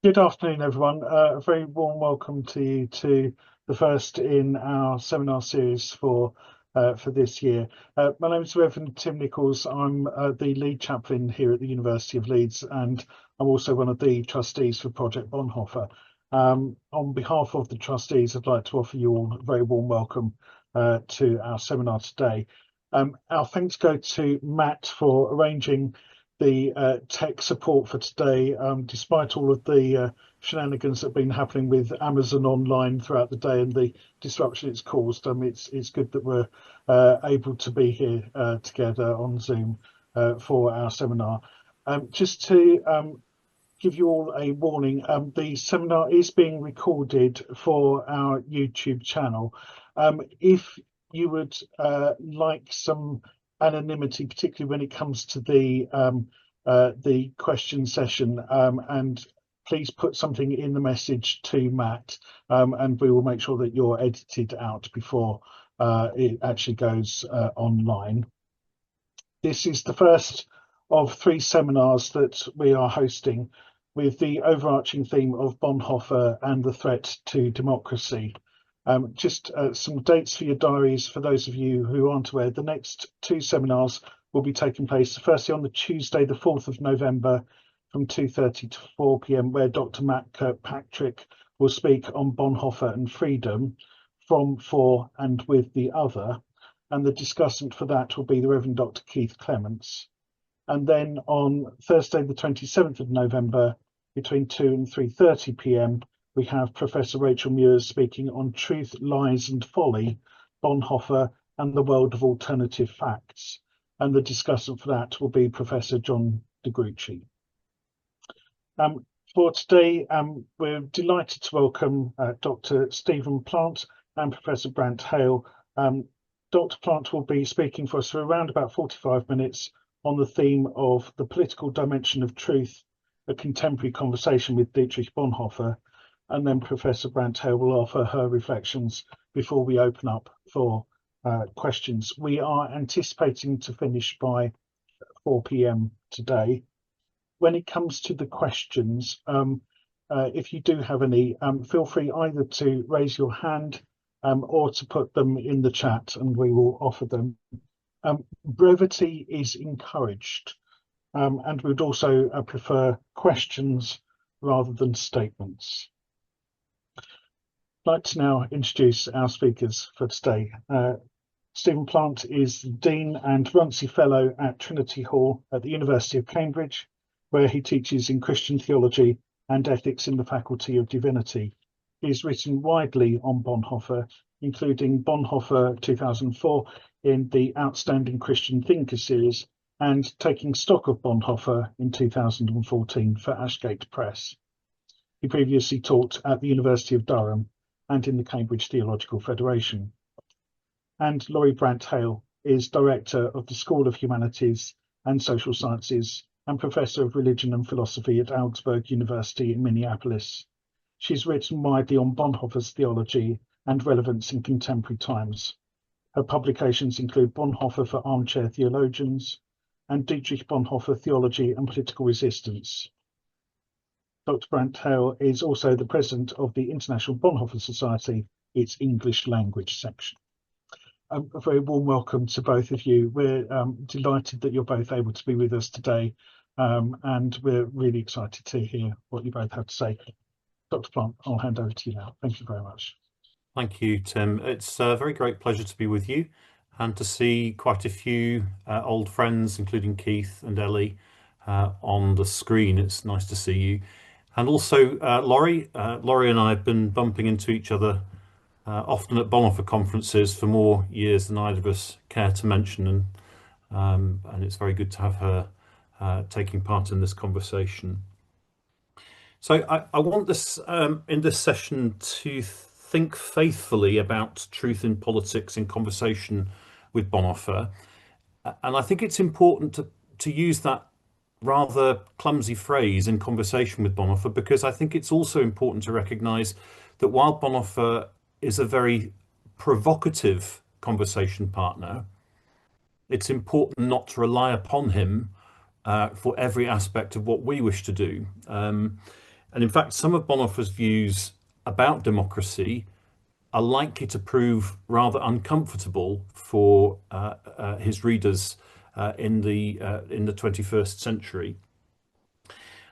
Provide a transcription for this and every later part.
Good afternoon, everyone. A very warm welcome to you to the first in our seminar series for this year. My name is Reverend Tim Nichols. I'm the lead chaplain here at the University of Leeds, and I'm also one of the trustees for Project Bonhoeffer. On behalf of the trustees, I'd like to offer you all a very warm welcome to our seminar today. Our thanks go to Matt for arranging the tech support for today, despite all of the shenanigans that have been happening with Amazon online throughout the day and the disruption it's caused. It's good that we're able to be here together on Zoom for our seminar. Just to give you all a warning, the seminar is being recorded for our YouTube channel. If you would like some anonymity, particularly when it comes to the question session, and please put something in the message to Matt, and we will make sure that you're edited out before it actually goes online. This is the first of three seminars that we are hosting with the overarching theme of Bonhoeffer and the threat to democracy. Just some dates for your diaries for those of you who aren't aware. The next two seminars will be taking place, firstly on the Tuesday, the 4th of November from 2:30 to 4 p.m, where Dr. Matt Kirkpatrick will speak on Bonhoeffer and freedom from, for, and with the other. And the discussant for that will be the Reverend Dr. Keith Clements. And then on Thursday, the 27th of November, between 2 and 3:30 p.m, we have Professor Rachel Muir speaking on Truth, Lies and Folly, Bonhoeffer and the World of Alternative Facts. And the discussant for that will be Professor John de Grucci. For today, we're delighted to welcome Dr. Stephen Plant and Professor Brandt Hale. Dr. Plant will be speaking for us for around about 45 minutes on the theme of the political dimension of truth, a contemporary conversation with Dietrich Bonhoeffer. And then Professor Brandt Hale will offer her reflections before we open up for questions. We are anticipating to finish by 4 p.m. today. When it comes to the questions, if you do have any, feel free either to raise your hand or to put them in the chat and we will offer them. Brevity is encouraged, and we'd also prefer questions rather than statements. I'd like to now introduce our speakers for today. Stephen Plant is Dean and Runcie Fellow at Trinity Hall at the University of Cambridge, where he teaches in Christian theology and ethics in the Faculty of Divinity. He has written widely on Bonhoeffer, including Bonhoeffer 2004 in the Outstanding Christian Thinker series and Taking Stock of Bonhoeffer in 2014 for Ashgate Press. He previously taught at the University of Durham and in the Cambridge Theological Federation. And Laurie Brandt Hale is Director of the School of Humanities and Social Sciences and Professor of Religion and Philosophy at Augsburg University in Minneapolis. She's written widely on Bonhoeffer's theology and relevance in contemporary times. Her publications include Bonhoeffer for Armchair Theologians and Dietrich Bonhoeffer, Theology and Political Resistance. Dr. Brandt Hale is also the president of the International Bonhoeffer Society, its English language section. A very warm welcome to both of you. We're delighted that you're both able to be with us today, and we're really excited to hear what you both have to say. Dr. Plant, I'll hand over to you now. Thank you very much. Thank you, Tim. It's a very great pleasure to be with you and to see quite a few old friends, including Keith and Ellie, on the screen. It's nice to see you. And also Laurie. Laurie and I have been bumping into each other often at Bonhoeffer conferences for more years than either of us care to mention, and it's very good to have her taking part in this conversation. So I want this in this session to think faithfully about truth in politics in conversation with Bonhoeffer, and I think it's important to use that rather clumsy phrase in conversation with Bonhoeffer, because I think it's also important to recognise that while Bonhoeffer is a very provocative conversation partner, it's important not to rely upon him for every aspect of what we wish to do. And in fact, some of Bonhoeffer's views about democracy are likely to prove rather uncomfortable for his readers in the 21st century.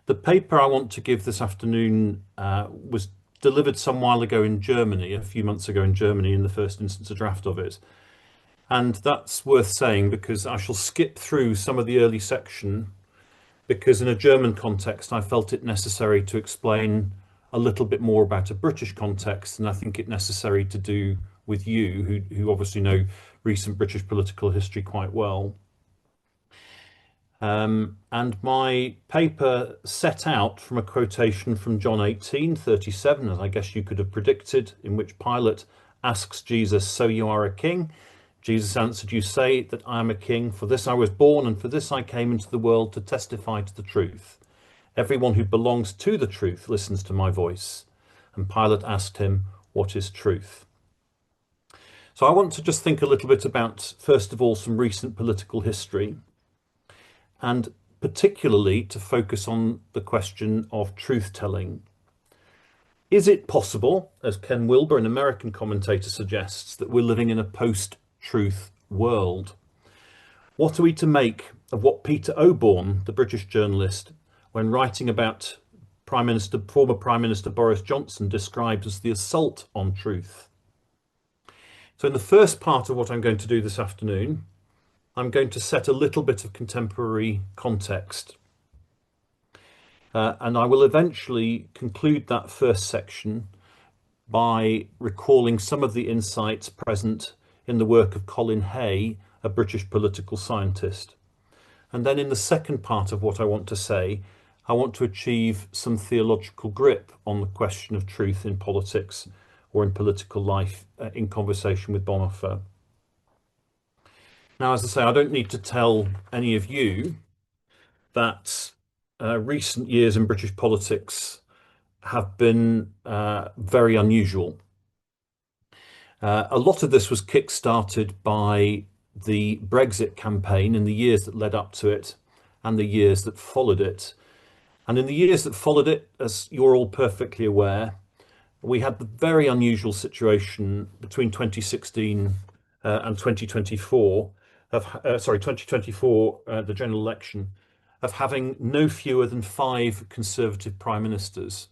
The paper I want to give this afternoon was delivered some while ago in Germany, a few months ago in Germany, in the first instance, a draft of it. And that's worth saying because I shall skip through some of the early section because in a German context, I felt it necessary to explain a little bit more about a British context, and I think it necessary to do with you, who obviously know recent British political history quite well. And my paper set out from a quotation from John 18:37, as I guess you could have predicted, in which Pilate asks Jesus, "So you are a king?" Jesus answered, "You say that I am a king. For this I was born, and for this I came into the world to testify to the truth. Everyone who belongs to the truth listens to my voice." And Pilate asked him, "What is truth?" So I want to just think a little bit about, first of all, some recent political history, and particularly to focus on the question of truth-telling. Is it possible, as Ken Wilber, an American commentator, suggests, that we're living in a post-truth world? What are we to make of what Peter Oborne, the British journalist, when writing about former Prime Minister Boris Johnson, describes as the assault on truth? So in the first part of what I'm going to do this afternoon, I'm going to set a little bit of contemporary context. And I will eventually conclude that first section by recalling some of the insights present in the work of Colin Hay, a British political scientist. And then in the second part of what I want to say, I want to achieve some theological grip on the question of truth in politics or in political life in conversation with Bonhoeffer. Now, as I say, I don't need to tell any of you that recent years in British politics have been very unusual. A lot of this was kick-started by the Brexit campaign in the years that led up to it and the years that followed it. And in the years that followed it, as you're all perfectly aware, we had the very unusual situation between 2016 and 2024 2024, the general election, of having no fewer than 5 Conservative prime ministers.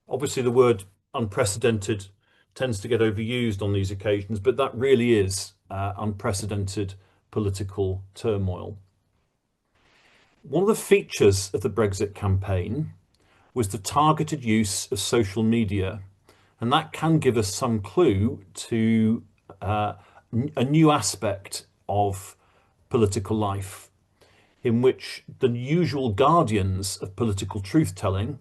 Obviously, the word unprecedented tends to get overused on these occasions, but that really is unprecedented political turmoil. One of the features of the Brexit campaign was the targeted use of social media, and that can give us some clue to a new aspect of political life in which the usual guardians of political truth-telling,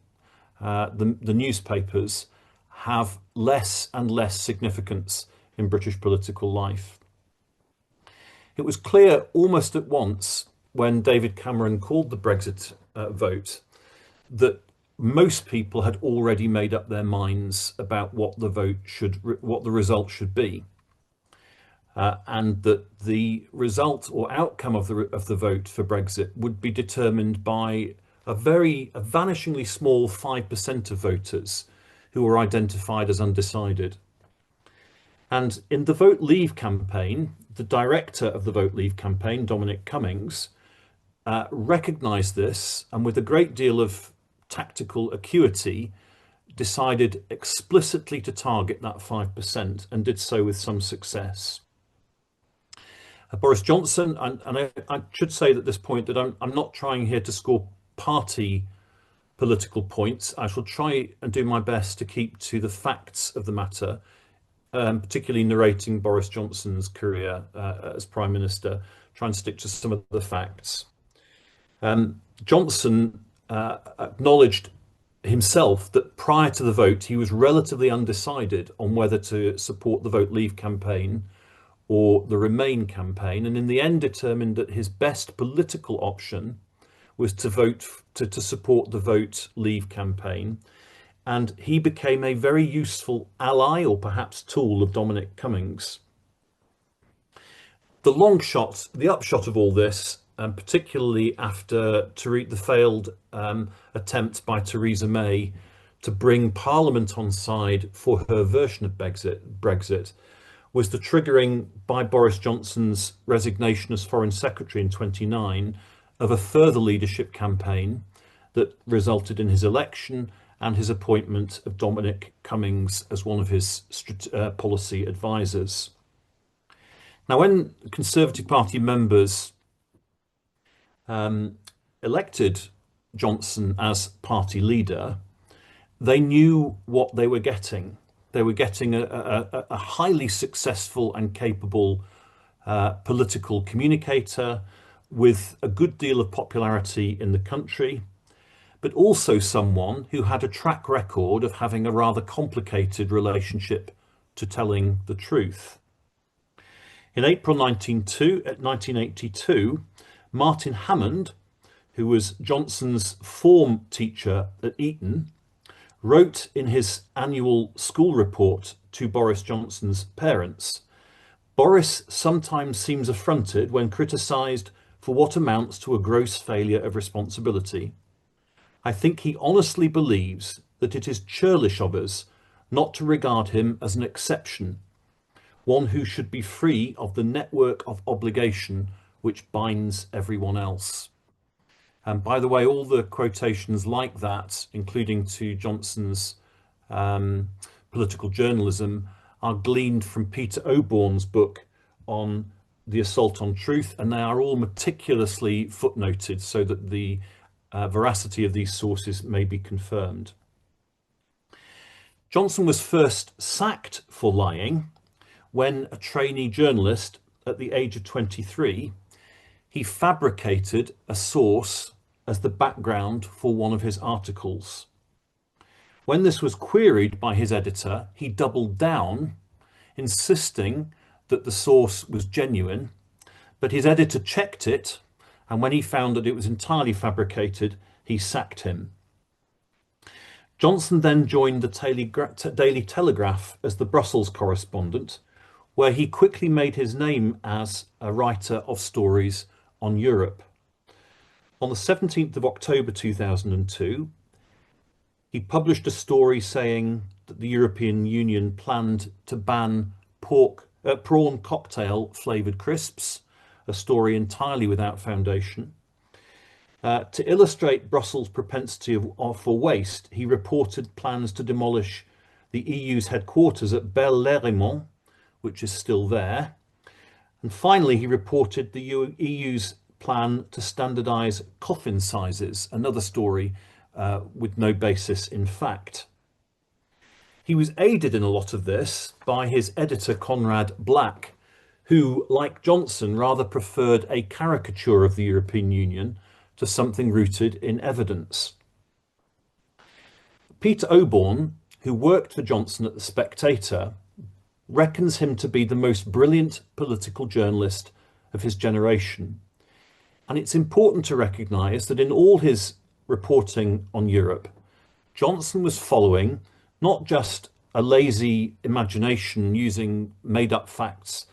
the newspapers, have less and less significance in British political life. It was clear almost at once when David Cameron called the Brexit vote that most people had already made up their minds about what the result should be, and that the result or outcome of the vote for Brexit would be determined by a vanishingly small 5% of voters who were identified as undecided. And in the Vote Leave campaign, the director of the Vote Leave campaign, Dominic Cummings, recognised this, and with a great deal of tactical acuity, decided explicitly to target that 5% and did so with some success. Boris Johnson, and I should say at this point that I'm not trying here to score party political points. I shall try and do my best to keep to the facts of the matter, particularly narrating Boris Johnson's career as Prime Minister, trying to stick to some of the facts. Johnson acknowledged himself that prior to the vote, he was relatively undecided on whether to support the Vote Leave campaign or the Remain campaign, and in the end determined that his best political option was to support the Vote Leave campaign. And he became a very useful ally, or perhaps tool, of Dominic Cummings. The upshot of all this particularly after the failed attempt by Theresa May to bring Parliament on side for her version of Brexit, was the triggering by Boris Johnson's resignation as Foreign Secretary in 29 of a further leadership campaign that resulted in his election and his appointment of Dominic Cummings as one of his policy advisors. Now, when Conservative Party members elected Johnson as party leader, they knew what they were getting. They were getting a highly successful and capable political communicator with a good deal of popularity in the country, but also someone who had a track record of having a rather complicated relationship to telling the truth. In April 1982, Martin Hammond, who was Johnson's form teacher at Eton, wrote in his annual school report to Boris Johnson's parents, "Boris sometimes seems affronted when criticised for what amounts to a gross failure of responsibility. I think he honestly believes that it is churlish of us not to regard him as an exception, one who should be free of the network of obligation which binds everyone else." And by the way, all the quotations like that, including to Johnson's political journalism, are gleaned from Peter Oborne's book on the assault on truth, and they are all meticulously footnoted so that the veracity of these sources may be confirmed. Johnson was first sacked for lying when a trainee journalist at the age of 23, he fabricated a source as the background for one of his articles. When this was queried by his editor, he doubled down, insisting that the source was genuine, but his editor checked it, and when he found that it was entirely fabricated, he sacked him. Johnson then joined the Daily Telegraph as the Brussels correspondent, where he quickly made his name as a writer of stories on Europe. On the 17th of October 2002, he published a story saying that the European Union planned to ban prawn cocktail flavoured crisps, a story entirely without foundation. To illustrate Brussels' propensity for waste, he reported plans to demolish the EU's headquarters at Belle-Lèrimont, which is still there. And finally, he reported the EU's plan to standardise coffin sizes, another story with no basis in fact. He was aided in a lot of this by his editor Conrad Black, who, like Johnson, rather preferred a caricature of the European Union to something rooted in evidence. Peter Oborne, who worked for Johnson at The Spectator, reckons him to be the most brilliant political journalist of his generation. And it's important to recognise that in all his reporting on Europe, Johnson was following not just a lazy imagination using made-up facts,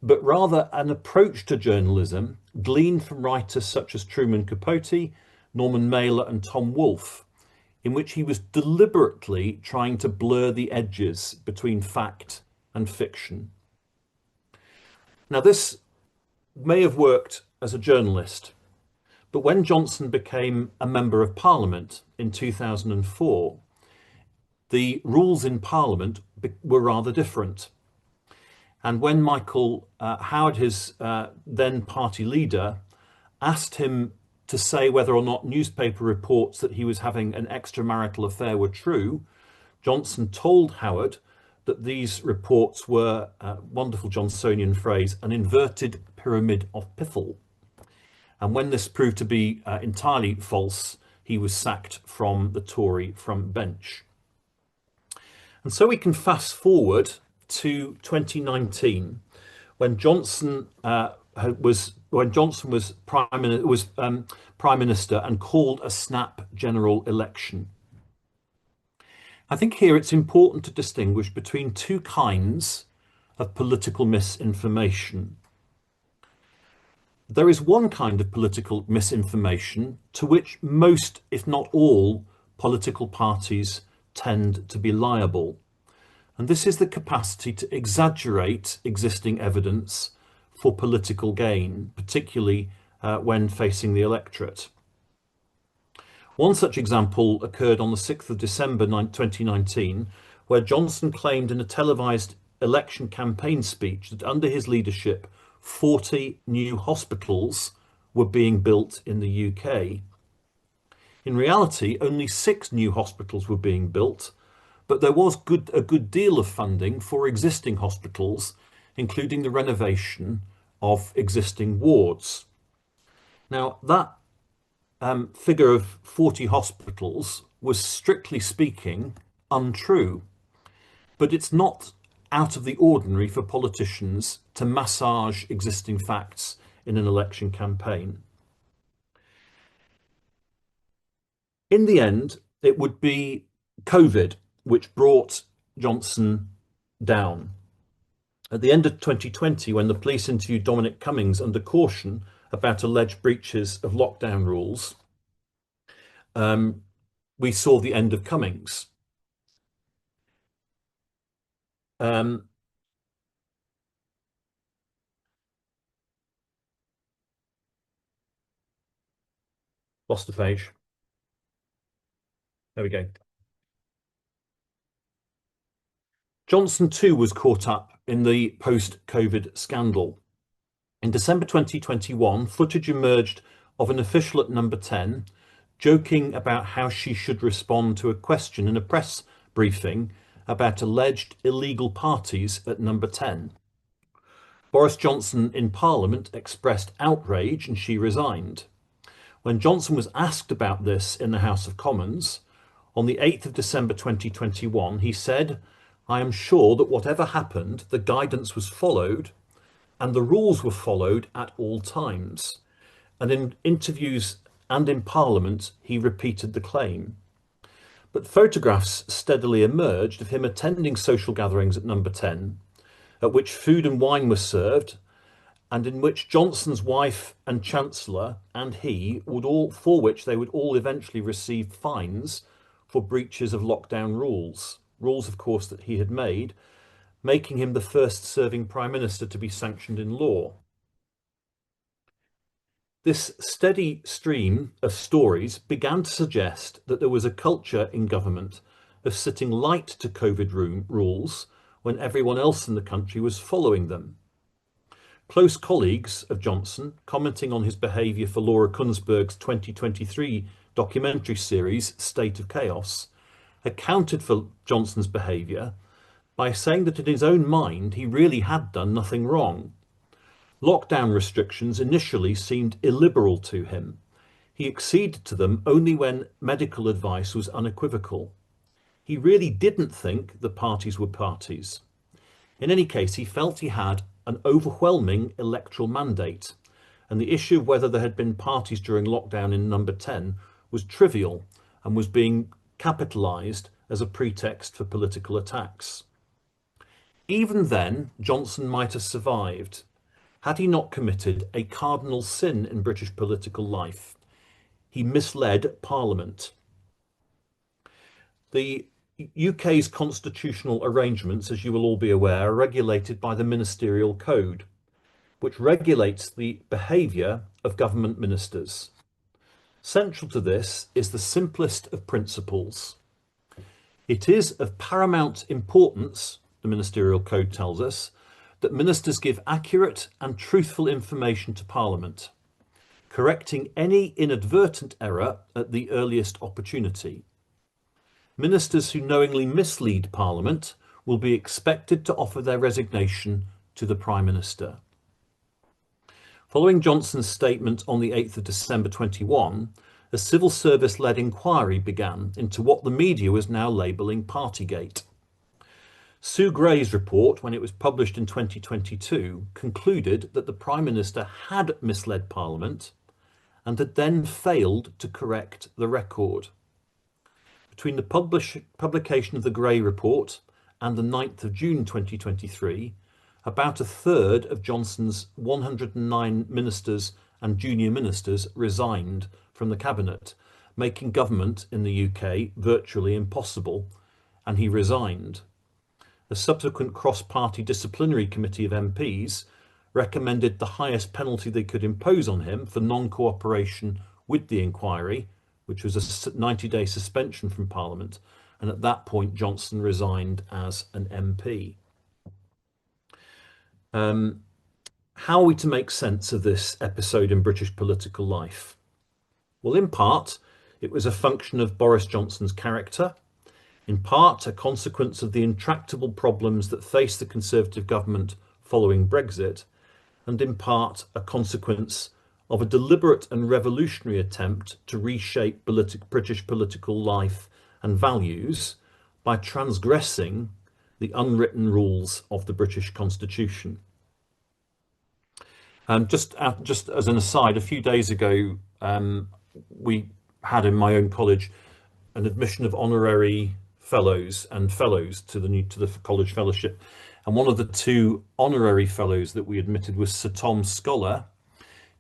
but rather an approach to journalism gleaned from writers such as Truman Capote, Norman Mailer and Tom Wolfe, in which he was deliberately trying to blur the edges between fact and fiction. Now, this may have worked as a journalist, but when Johnson became a member of Parliament in 2004, the rules in Parliament were rather different. And when Michael Howard, his then party leader, asked him to say whether or not newspaper reports that he was having an extramarital affair were true, Johnson told Howard that these reports were, wonderful Johnsonian phrase, an inverted pyramid of piffle. And when this proved to be entirely false, he was sacked from the Tory front bench. And so we can fast forward to 2019, when Johnson was Prime Minister and called a snap general election. I think here it's important to distinguish between two kinds of political misinformation. There is one kind of political misinformation to which most, if not all, political parties tend to be liable. And this is the capacity to exaggerate existing evidence for political gain, particularly when facing the electorate. One such example occurred on the 6th of December 2019, where Johnson claimed in a televised election campaign speech that under his leadership, 40 new hospitals were being built in the UK. In reality, only 6 new hospitals were being built, but there was a good deal of funding for existing hospitals, including the renovation of existing wards. Now, that figure of 40 hospitals was, strictly speaking, untrue, but it's not out of the ordinary for politicians to massage existing facts in an election campaign. In the end, it would be COVID which brought Johnson down. At the end of 2020, when the police interviewed Dominic Cummings under caution about alleged breaches of lockdown rules, we saw the end of Cummings. Lost the page. There we go. Johnson too was caught up in the post-COVID scandal. In December 2021, footage emerged of an official at Number 10 joking about how she should respond to a question in a press briefing about alleged illegal parties at Number 10. Boris Johnson in Parliament expressed outrage and she resigned. When Johnson was asked about this in the House of Commons on the 8th of December 2021, he said, "I am sure that whatever happened, the guidance was followed and the rules were followed at all times." And in interviews and in Parliament, he repeated the claim. But photographs steadily emerged of him attending social gatherings at Number 10, at which food and wine were served, and in which Johnson's wife and Chancellor and he for which they would all eventually receive fines for breaches of lockdown rules. Rules, of course, that he had made, making him the first serving Prime Minister to be sanctioned in law. This steady stream of stories began to suggest that there was a culture in government of sitting light to COVID rules when everyone else in the country was following them. Close colleagues of Johnson, commenting on his behaviour for Laura Kunsberg's 2023 documentary series, State of Chaos, accounted for Johnson's behaviour by saying that in his own mind he really had done nothing wrong. Lockdown restrictions initially seemed illiberal to him. He acceded to them only when medical advice was unequivocal. He really didn't think the parties were parties. In any case, he felt he had an overwhelming electoral mandate, and the issue of whether there had been parties during lockdown in Number 10 was trivial and was being capitalised as a pretext for political attacks. Even then, Johnson might have survived had he not committed a cardinal sin in British political life. He misled Parliament. The UK's constitutional arrangements, as you will all be aware, are regulated by the Ministerial Code, which regulates the behaviour of government ministers. Central to this is the simplest of principles. It is of paramount importance, the Ministerial Code tells us, that ministers give accurate and truthful information to Parliament, correcting any inadvertent error at the earliest opportunity. Ministers who knowingly mislead Parliament will be expected to offer their resignation to the Prime Minister. Following Johnson's statement on the 8th of December 21, a civil service-led inquiry began into what the media was now labelling Partygate. Sue Gray's report, when it was published in 2022, concluded that the Prime Minister had misled Parliament and had then failed to correct the record. Between the publication of the Gray report and the 9th of June 2023, about a third of Johnson's 109 ministers and junior ministers resigned from the cabinet, making government in the UK virtually impossible, and he resigned. A subsequent cross-party disciplinary committee of MPs recommended the highest penalty they could impose on him for non-cooperation with the inquiry, which was a 90-day suspension from Parliament, and at that point Johnson resigned as an MP. How are we to make sense of this episode in British political life? Well, in part, it was a function of Boris Johnson's character, in part a consequence of the intractable problems that faced the Conservative government following Brexit, and in part a consequence of a deliberate and revolutionary attempt to reshape British political life and values by transgressing the unwritten rules of the British Constitution. Just as an aside, a few days ago, we had in my own college an admission of honorary fellows to the college fellowship, and one of the two honorary fellows that we admitted was Sir Tom Scholar,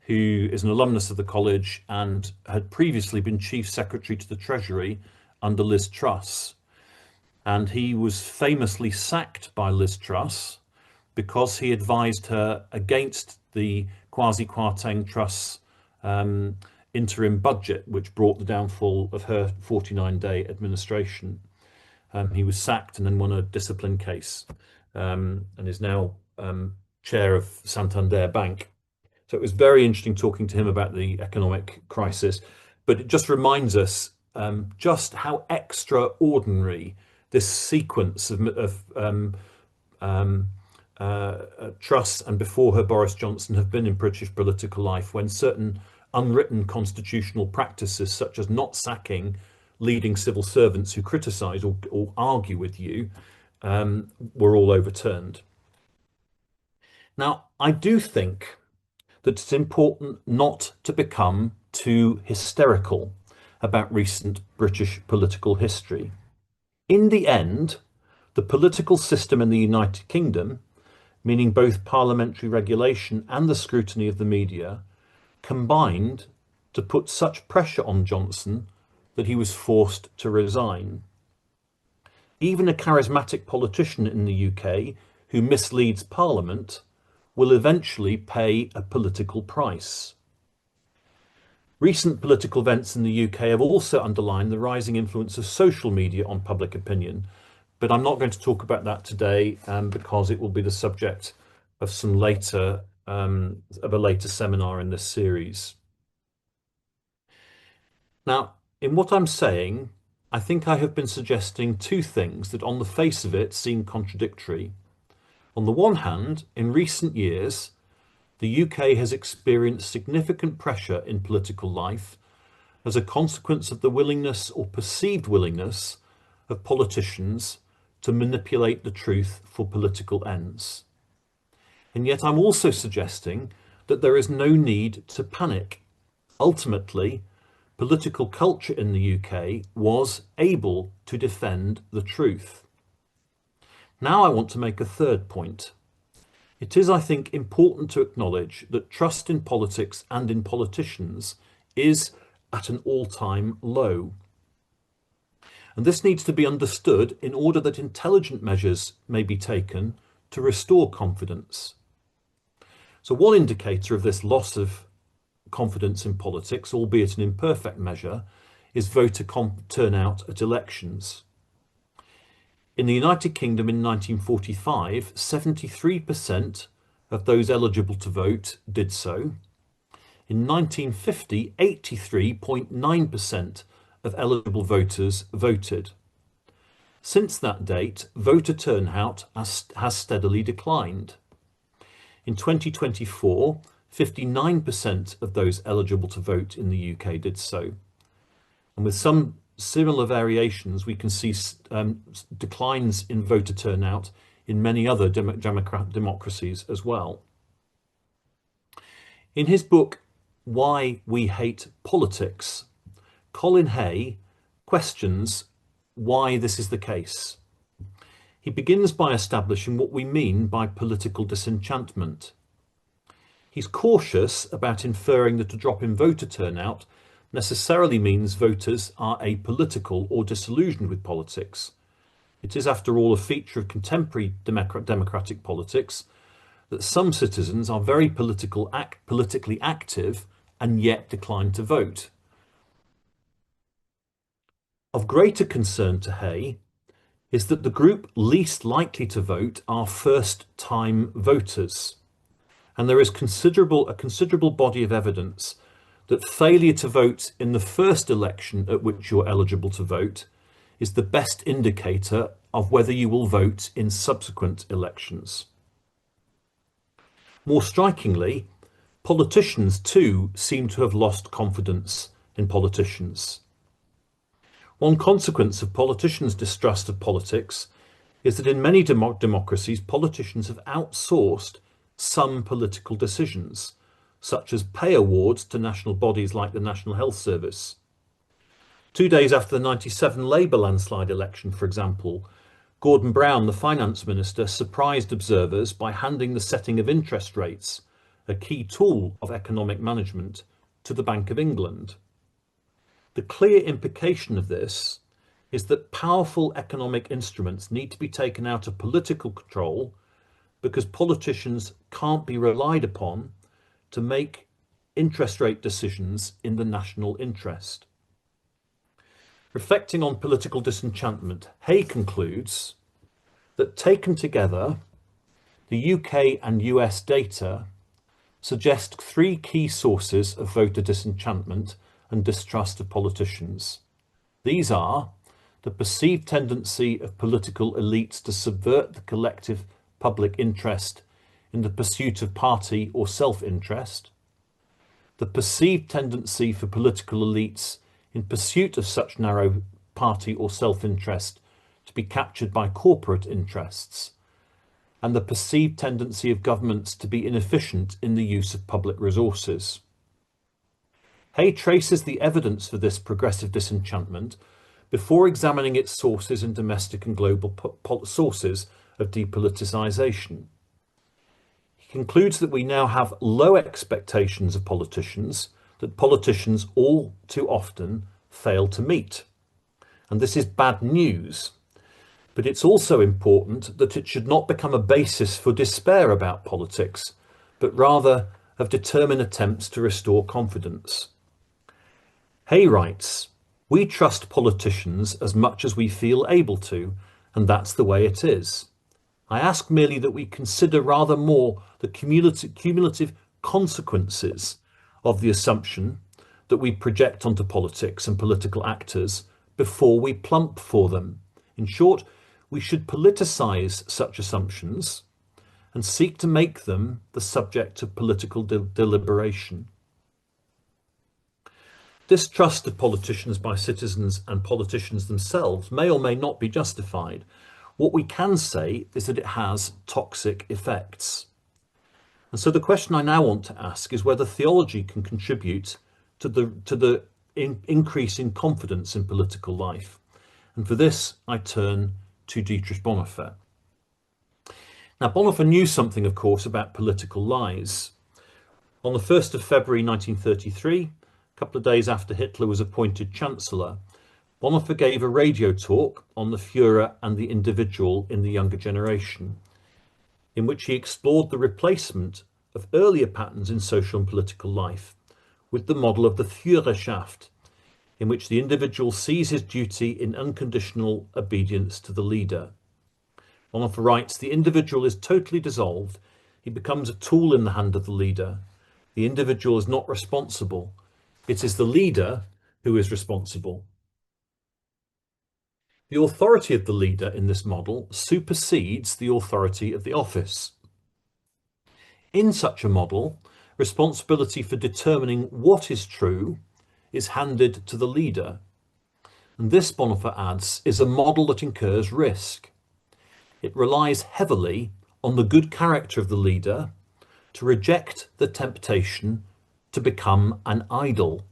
who is an alumnus of the college and had previously been Chief Secretary to the Treasury under Liz Truss. And he was famously sacked by Liz Truss because he advised her against the Kwasi Truss interim budget, which brought the downfall of her 49-day administration. He was sacked and then won a discipline case, and is now chair of Santander Bank. So it was very interesting talking to him about the economic crisis, but it just reminds us just how extraordinary this sequence of Truss and before her Boris Johnson have been in British political life, when certain unwritten constitutional practices such as not sacking leading civil servants who criticise or argue with you were all overturned. Now, I do think that it's important not to become too hysterical about recent British political history. In the end, the political system in the United Kingdom, meaning both parliamentary regulation and the scrutiny of the media, combined to put such pressure on Johnson that he was forced to resign. Even a charismatic politician in the UK who misleads Parliament will eventually pay a political price. Recent political events in the UK have also underlined the rising influence of social media on public opinion, but I'm not going to talk about that today because it will be the subject of some later of a later seminar in this series. Now, in what I'm saying, I think I have been suggesting two things that on the face of it seem contradictory. On the one hand, in recent years, the UK has experienced significant pressure in political life as a consequence of the willingness or perceived willingness of politicians to manipulate the truth for political ends. And yet I'm also suggesting that there is no need to panic. Ultimately, political culture in the UK was able to defend the truth. Now I want to make a third point. It is, I think, important to acknowledge that trust in politics and in politicians is at an all-time low. And this needs to be understood in order that intelligent measures may be taken to restore confidence. So one indicator of this loss of confidence in politics, albeit an imperfect measure, is voter turnout at elections. In the United Kingdom in 1945, 73% of those eligible to vote did so. In 1950, 83.9% of eligible voters voted. Since that date, voter turnout has steadily declined. In 2024, 59% of those eligible to vote in the UK did so. And with some similar variations, we can see declines in voter turnout in many other democracies as well. In his book, Why We Hate Politics, Colin Hay questions why this is the case. He begins by establishing what we mean by political disenchantment. He's cautious about inferring that a drop in voter turnout necessarily means voters are apolitical or disillusioned with politics. It is, after all, a feature of contemporary democratic politics that some citizens are very politically active and yet decline to vote. Of greater concern to Hay is that the group least likely to vote are first-time voters, and there is a considerable body of evidence that failure to vote in the first election at which you're eligible to vote is the best indicator of whether you will vote in subsequent elections. More strikingly, politicians too seem to have lost confidence in politicians. One consequence of politicians' distrust of politics is that in many democracies, politicians have outsourced some political decisions, such as pay awards to national bodies like the National Health Service. 2 days after the 1997 Labour landslide election, for example, Gordon Brown, the finance minister, surprised observers by handing the setting of interest rates, a key tool of economic management, to the Bank of England. The clear implication of this is that powerful economic instruments need to be taken out of political control because politicians can't be relied upon to make interest rate decisions in the national interest. Reflecting on political disenchantment, Hay concludes that taken together, the UK and US data suggest 3 key sources of voter disenchantment and distrust of politicians. These are the perceived tendency of political elites to subvert the collective public interest in the pursuit of party or self-interest, the perceived tendency for political elites in pursuit of such narrow party or self-interest to be captured by corporate interests, and the perceived tendency of governments to be inefficient in the use of public resources. Hay traces the evidence for this progressive disenchantment before examining its sources in domestic and global sources of depoliticisation. He concludes that we now have low expectations of politicians that politicians all too often fail to meet. And this is bad news, but it's also important that it should not become a basis for despair about politics, but rather of determined attempts to restore confidence. Hay writes, "We trust politicians as much as we feel able to, and that's the way it is. I ask merely that we consider rather more the cumulative consequences of the assumption that we project onto politics and political actors before we plump for them. In short, we should politicise such assumptions and seek to make them the subject of political deliberation." Distrust of politicians by citizens and politicians themselves may or may not be justified. What we can say is that it has toxic effects. And so the question I now want to ask is whether theology can contribute to the increase in confidence in political life. And for this, I turn to Dietrich Bonhoeffer. Now, Bonhoeffer knew something, of course, about political lies. On the 1st of February 1933, a couple of days after Hitler was appointed Chancellor, Bonhoeffer gave a radio talk on the Führer and the individual in the younger generation, in which he explored the replacement of earlier patterns in social and political life with the model of the Führerschaft, in which the individual sees his duty in unconditional obedience to the leader. Bonhoeffer writes, "The individual is totally dissolved. He becomes a tool in the hand of the leader. The individual is not responsible. It is the leader who is responsible." The authority of the leader in this model supersedes the authority of the office. In such a model, responsibility for determining what is true is handed to the leader. And this, Bonhoeffer adds, is a model that incurs risk. It relies heavily on the good character of the leader to reject the temptation to become an idol.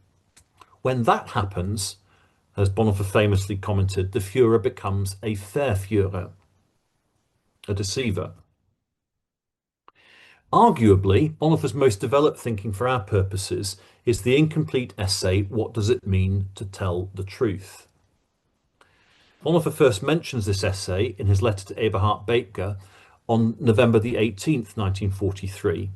When that happens, as Bonhoeffer famously commented, the Führer becomes a Verführer. a deceiver. Arguably, Bonhoeffer's most developed thinking for our purposes is the incomplete essay, What Does It Mean to Tell the Truth? Bonhoeffer first mentions this essay in his letter to Eberhard Bethge on November the 18th, 1943.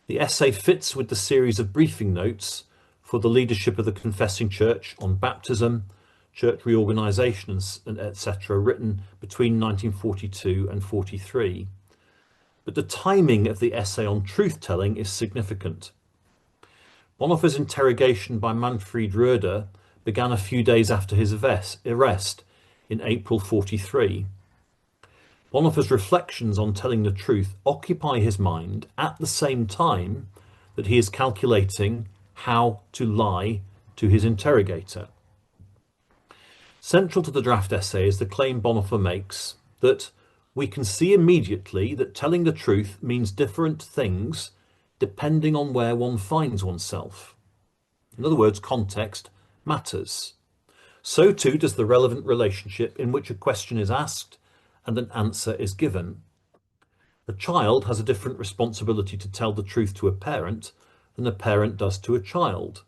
The essay fits with the series of briefing notes for the leadership of the Confessing Church on baptism, church reorganisation, and etc., written between 1942 and 43. But the timing of the essay on truth-telling is significant. Bonhoeffer's interrogation by Manfred Roeder began a few days after his arrest in April 43. Bonhoeffer's reflections on telling the truth occupy his mind at the same time that he is calculating how to lie to his interrogator. Central to the draft essay is the claim Bonhoeffer makes that we can see immediately that telling the truth means different things depending on where one finds oneself. In other words, context matters. So too does the relevant relationship in which a question is asked and an answer is given. A child has a different responsibility to tell the truth to a parent than a parent does to a child.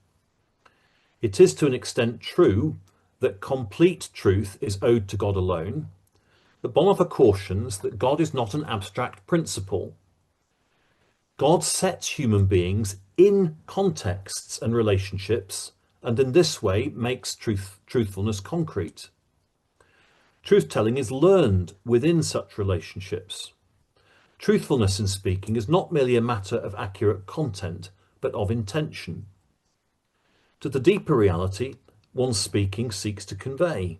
It is to an extent true that complete truth is owed to God alone, but Bonhoeffer cautions that God is not an abstract principle. God sets human beings in contexts and relationships, and in this way makes truthfulness concrete. Truth-telling is learned within such relationships. Truthfulness in speaking is not merely a matter of accurate content, but of intention. To the deeper reality, one's speaking seeks to convey.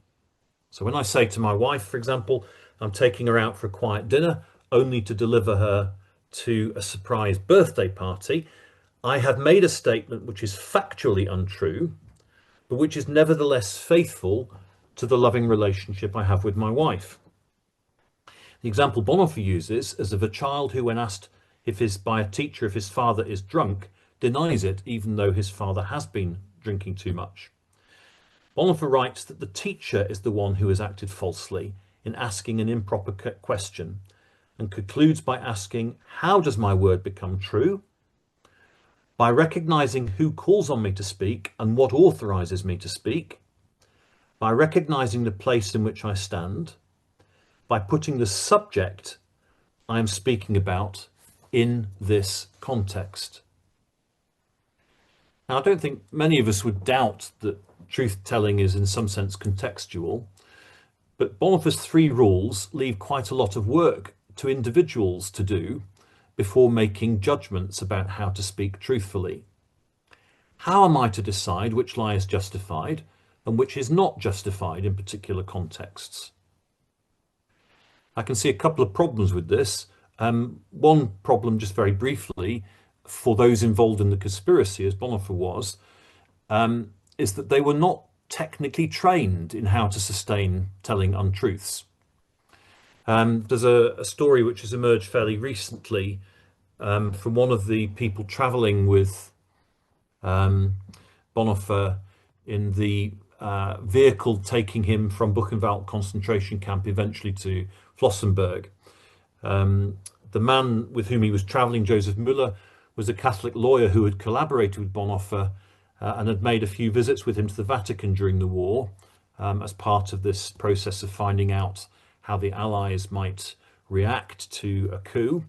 So when I say to my wife, for example, I'm taking her out for a quiet dinner, only to deliver her to a surprise birthday party, I have made a statement which is factually untrue, but which is nevertheless faithful to the loving relationship I have with my wife. The example Bonhoeffer uses is of a child who, when asked by a teacher if his father is drunk, denies it even though his father has been drinking too much. Bonhoeffer writes that the teacher is the one who has acted falsely in asking an improper question, and concludes by asking, how does my word become true? By recognizing who calls on me to speak and what authorizes me to speak, by recognizing the place in which I stand, by putting the subject I am speaking about in this context. Now, I don't think many of us would doubt that truth-telling is in some sense contextual, but Bonhoeffer's three rules leave quite a lot of work to individuals to do before making judgments about how to speak truthfully. How am I to decide which lie is justified and which is not justified in particular contexts? I can see a couple of problems with this. One problem, just very briefly, for those involved in the conspiracy, as Bonhoeffer was, is that they were not technically trained in how to sustain telling untruths. There's a story which has emerged fairly recently from one of the people travelling with Bonhoeffer in the vehicle taking him from Buchenwald concentration camp eventually to Flossenburg. The man with whom he was travelling, Joseph Müller, was a Catholic lawyer who had collaborated with Bonhoeffer and had made a few visits with him to the Vatican during the war as part of this process of finding out how the Allies might react to a coup.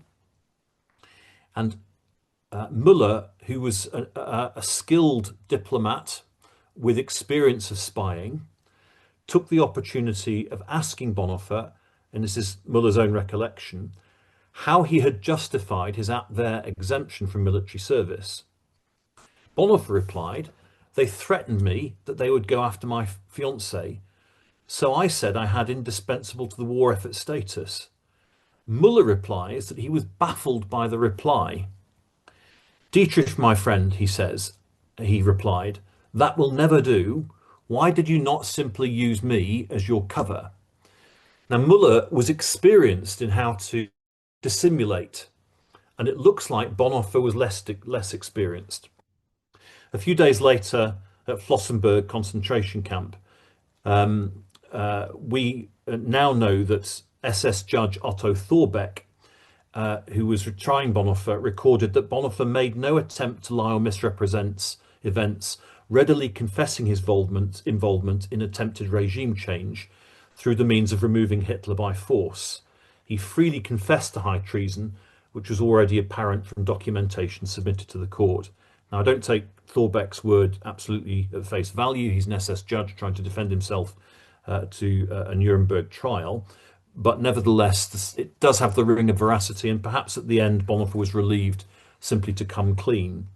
And Müller, who was a skilled diplomat with experience of spying, took the opportunity of asking Bonhoeffer, and this is Müller's own recollection, how he had justified his their exemption from military service. Bonhoeffer replied, they threatened me that they would go after my fiancée, so I said I had indispensable to the war effort status. Müller replies that he was baffled by the reply. Dietrich, my friend, he replied, that will never do. Why did you not simply use me as your cover? Now, Müller was experienced in how to dissimulate, and it looks like Bonhoeffer was less experienced. A few days later, at Flossenburg concentration camp, we now know that SS Judge Otto Thorbeck, who was trying Bonhoeffer, recorded that Bonhoeffer made no attempt to lie or misrepresent events, readily confessing his involvement in attempted regime change through the means of removing Hitler by force. He freely confessed to high treason, which was already apparent from documentation submitted to the court. Now, I don't take Thorbeck's word absolutely at face value. He's an SS judge trying to defend himself to a Nuremberg trial. But nevertheless, it does have the ring of veracity, and perhaps at the end, Bonhoeffer was relieved simply to come clean.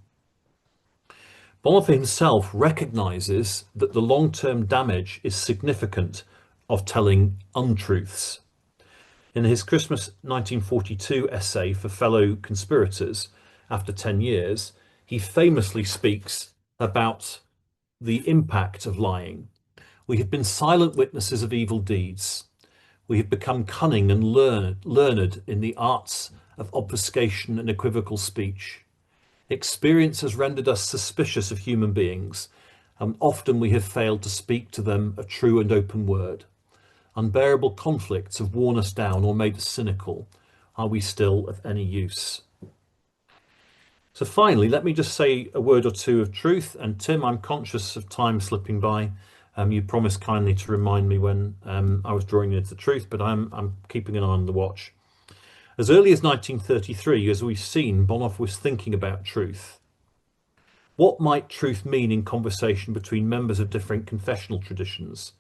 Bonhoeffer himself recognises that the long-term damage is significant of telling untruths. In his Christmas 1942 essay for fellow conspirators, after 10 years, he famously speaks about the impact of lying. We have been silent witnesses of evil deeds. We have become cunning and learned in the arts of obfuscation and equivocal speech. Experience has rendered us suspicious of human beings, and often we have failed to speak to them a true and open word. Unbearable conflicts have worn us down or made us cynical. Are we still of any use? So finally, let me just say a word or two of truth. And Tim, I'm conscious of time slipping by. You promised kindly to remind me when I was drawing near to the truth, but I'm keeping an eye on the watch. As early as 1933, as we've seen, Bonhoeffer was thinking about truth. What might truth mean in conversation between members of different confessional traditions?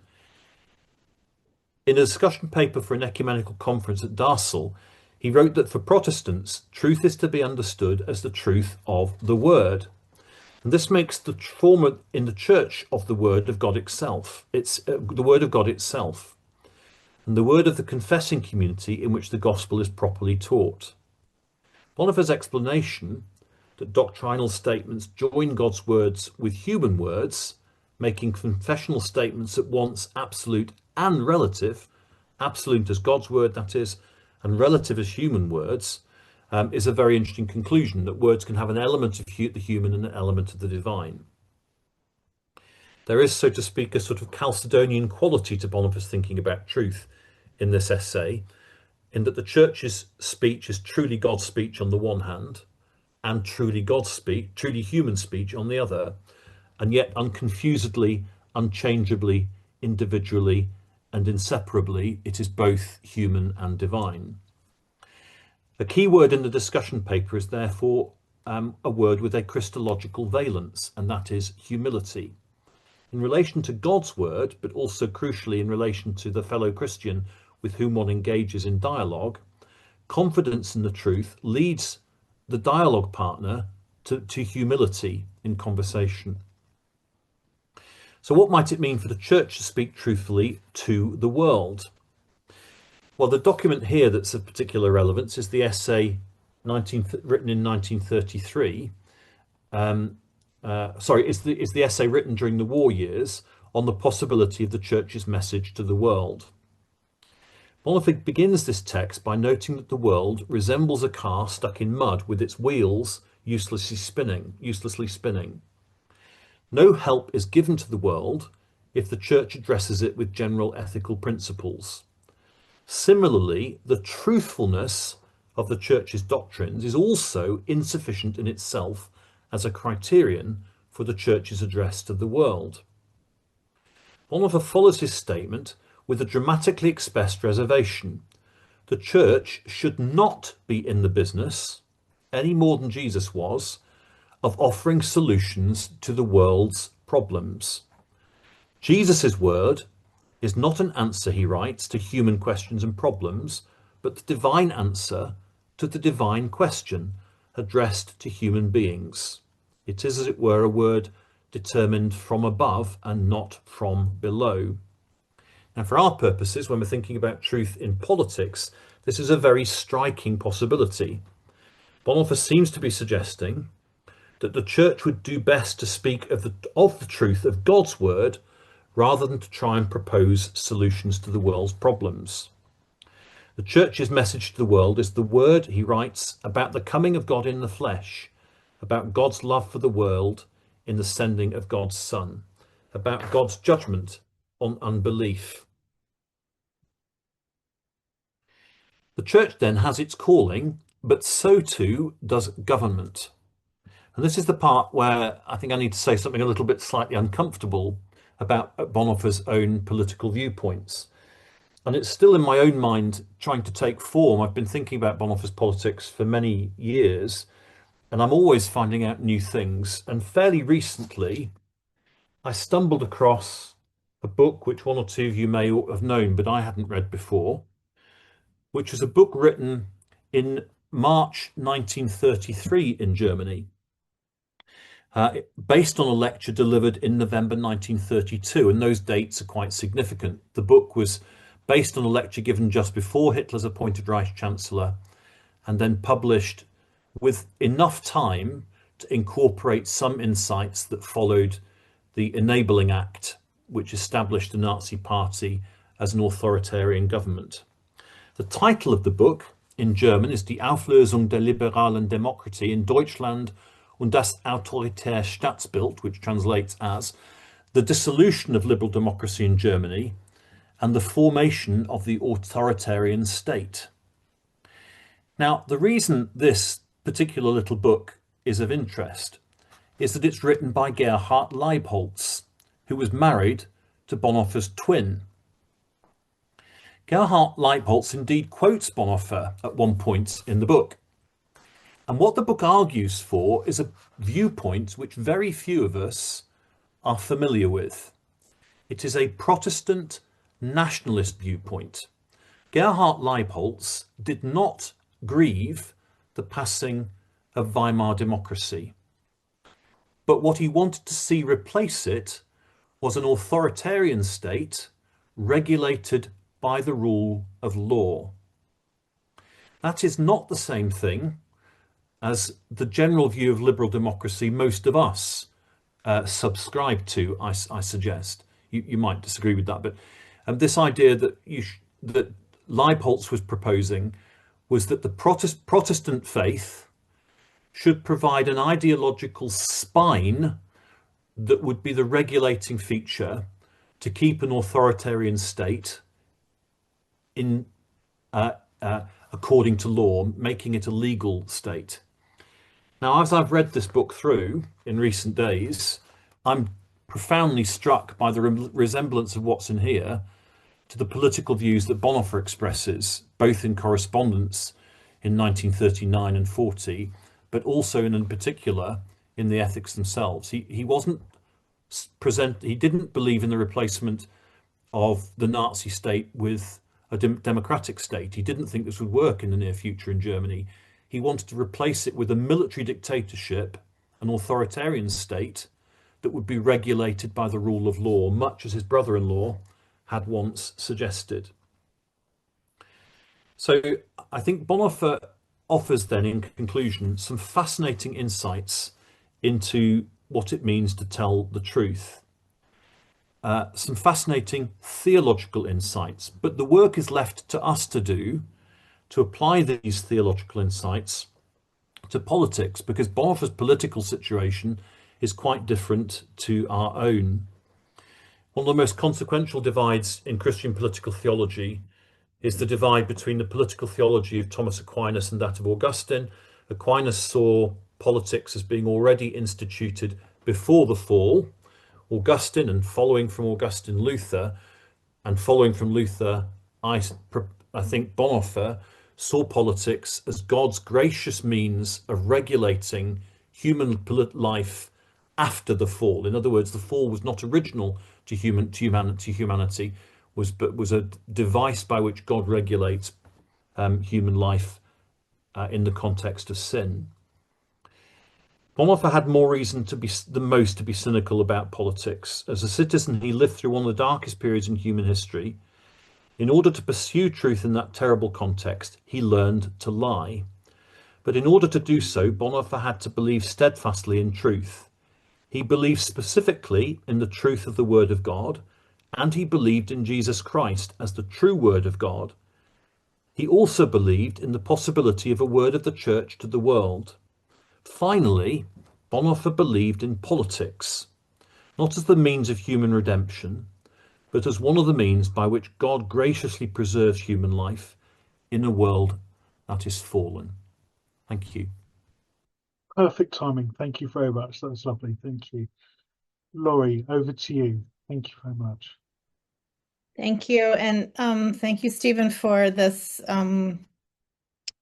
In a discussion paper for an ecumenical conference at Basel, he wrote that for Protestants, truth is to be understood as the truth of the Word. And this makes the former in the Church of the Word of God itself. It's the Word of God itself, and the word of the confessing community in which the gospel is properly taught. Bonhoeffer's explanation that doctrinal statements join God's words with human words, making confessional statements at once absolute and relative, absolute as God's word, that is, and relative as human words, is a very interesting conclusion, that words can have an element of the human and an element of the divine. There is, so to speak, a sort of Chalcedonian quality to Bonhoeffer's thinking about truth in this essay, in that the church's speech is truly God's speech on the one hand, and truly God's speech, truly human speech on the other, and yet unconfusedly, unchangeably, individually, and inseparably, it is both human and divine. The key word in the discussion paper is therefore a word with a Christological valence, and that is humility. In relation to God's word, but also crucially in relation to the fellow Christian with whom one engages in dialogue, confidence in the truth leads the dialogue partner to humility in conversation. So what might it mean for the church to speak truthfully to the world? Well, the document here that's of particular relevance is the essay written in 1933. It's the essay written during the war years on the possibility of the church's message to the world. Bonhoeffer begins this text by noting that the world resembles a car stuck in mud with its wheels uselessly spinning. No help is given to the world if the church addresses it with general ethical principles. Similarly, the truthfulness of the church's doctrines is also insufficient in itself as a criterion for the church's address to the world. Bonhoeffer follows his statement with a dramatically expressed reservation. The church should not be in the business, any more than Jesus was, of offering solutions to the world's problems. Jesus' word is not an answer, he writes, to human questions and problems, but the divine answer to the divine question addressed to human beings. It is, as it were, a word determined from above and not from below. And for our purposes, when we're thinking about truth in politics, this is a very striking possibility. Bonhoeffer seems to be suggesting that the church would do best to speak of the truth of God's word rather than to try and propose solutions to the world's problems. The church's message to the world is the word, he writes, about the coming of God in the flesh, about God's love for the world in the sending of God's Son, about God's judgment on unbelief. The church then has its calling, but so too does government. And this is the part where I think I need to say something a little bit slightly uncomfortable about Bonhoeffer's own political viewpoints. And it's still in my own mind trying to take form. I've been thinking about Bonhoeffer's politics for many years, and I'm always finding out new things. And fairly recently, I stumbled across a book which one or two of you may have known, but I hadn't read before, which was a book written in March 1933 in Germany, based on a lecture delivered in November 1932, and those dates are quite significant. The book was based on a lecture given just before Hitler's appointed Reich Chancellor, and then published with enough time to incorporate some insights that followed the Enabling Act, which established the Nazi Party as an authoritarian government. The title of the book in German is Die Auflösung der liberalen Demokratie in Deutschland und das autoritäre Staatsbild, which translates as The Dissolution of Liberal Democracy in Germany and the Formation of the Authoritarian State. Now, the reason this particular little book is of interest is that it's written by Gerhard Leibholz, who was married to Bonhoeffer's twin. Gerhard Leibholz indeed quotes Bonhoeffer at one point in the book. And what the book argues for is a viewpoint which very few of us are familiar with. It is a Protestant nationalist viewpoint. Gerhard Leibholz did not grieve the passing of Weimar democracy. But what he wanted to see replace it was an authoritarian state regulated by the rule of law. That is not the same thing as the general view of liberal democracy most of us subscribe to, I suggest. You might disagree with that, but this idea that that Leibholz was proposing was that the Protestant faith should provide an ideological spine that would be the regulating feature to keep an authoritarian state in according to law, making it a legal state. Now, as I've read this book through in recent days, I'm profoundly struck by the resemblance of what's in here to the political views that Bonhoeffer expresses, both in correspondence in 1939 and 40, but also in particular in the ethics themselves. He didn't believe in the replacement of the Nazi state with a democratic state. He didn't think this would work in the near future in Germany. He wanted to replace it with a military dictatorship, an authoritarian state that would be regulated by the rule of law, much as his brother-in-law had once suggested. So I think Bonhoeffer offers then, in conclusion, some fascinating insights into what it means to tell the truth. Some fascinating theological insights, but the work is left to us to do to apply these theological insights to politics, because Bonhoeffer's political situation is quite different to our own. One of the most consequential divides in Christian political theology is the divide between the political theology of Thomas Aquinas and that of Augustine. Aquinas saw politics as being already instituted before the fall. Augustine, and following from Augustine, Luther, and following from Luther, I think Bonhoeffer saw politics as God's gracious means of regulating human life after the fall. In other words, the fall was not original to humanity, but was a device by which God regulates human life in the context of sin. Bonhoeffer had more reason than most to be cynical about politics. As a citizen, he lived through one of the darkest periods in human history. In order to pursue truth in that terrible context, he learned to lie. But in order to do so, Bonhoeffer had to believe steadfastly in truth. He believed specifically in the truth of the Word of God, and he believed in Jesus Christ as the true Word of God. He also believed in the possibility of a word of the Church to the world. Finally, Bonhoeffer believed in politics, not as the means of human redemption, but as one of the means by which God graciously preserves human life in a world that is fallen. Thank you. Perfect timing. Thank you very much. That's lovely. Thank you. Laurie, over to you. Thank you very much. Thank you. And thank you, Stephen, for this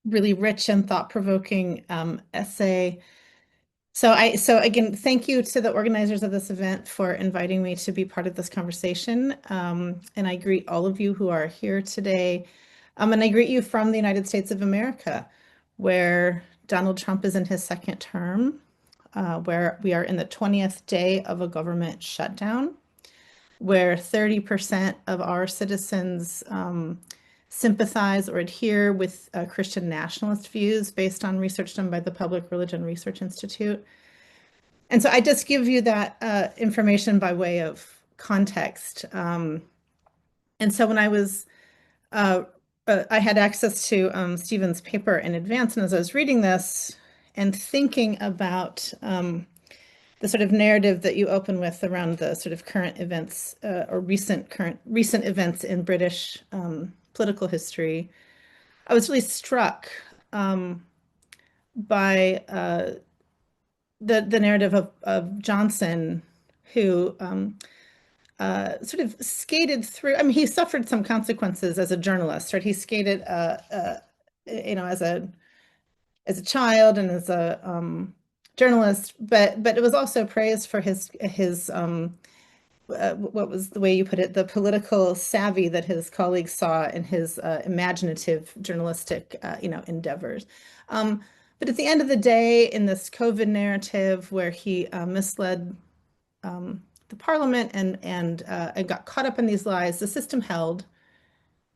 really rich and thought-provoking essay. So again, thank you to the organizers of this event for inviting me to be part of this conversation. And I greet all of you who are here today. And I greet you from the United States of America, where Donald Trump is in his second term, where we are in the 20th day of a government shutdown, where 30% of our citizens sympathize or adhere with Christian nationalist views based on research done by the Public Religion Research Institute. And so I just give you that information by way of context. And so when I was, I had access to Stephen's paper in advance, and as I was reading this and thinking about the sort of narrative that you open with around the sort of current events or recent events in British political history, I was really struck by the narrative of Johnson, who sort of skated through. I mean, he suffered some consequences as a journalist, right? He skated, you know, as a child and as a journalist, but it was also praised for his what was the way you put it, the political savvy that his colleagues saw in his imaginative journalistic, you know, endeavors. But at the end of the day, in this COVID narrative where he misled the parliament and got caught up in these lies, the system held,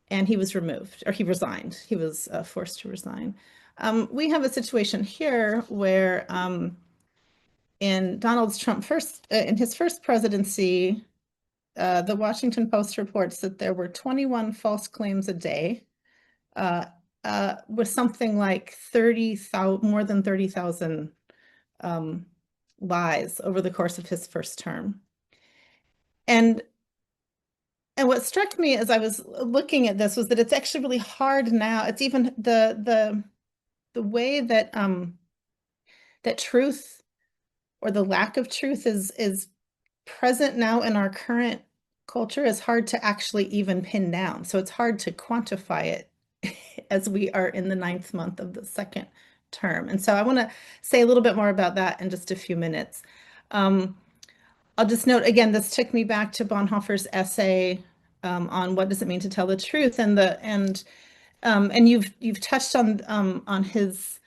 and he was removed, or he resigned. He was forced to resign. We have a situation here where in Donald Trump in his first presidency, the Washington Post reports that there were 21 false claims a day, with something like more than 30,000 lies over the course of his first term. And what struck me as I was looking at this was that it's actually really hard now. It's even the way that that truth or the lack of truth is present now in our current culture is hard to actually even pin down. So it's hard to quantify it as we are in the 9th month of the second term. And so I want to say a little bit more about that in just a few minutes. I'll just note again, this took me back to Bonhoeffer's essay on what does it mean to tell the truth, and you've touched on his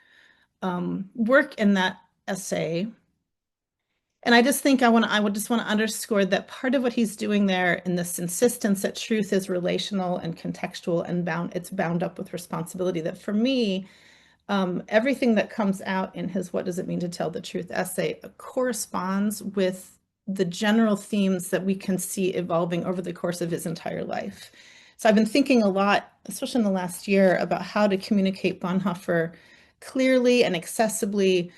work in that essay. And I just think I would just want to underscore that part of what he's doing there in this insistence that truth is relational and contextual and it's bound up with responsibility, that for me, everything that comes out in his What Does It Mean to Tell the Truth essay corresponds with the general themes that we can see evolving over the course of his entire life. So I've been thinking a lot, especially in the last year, about how to communicate Bonhoeffer clearly and accessibly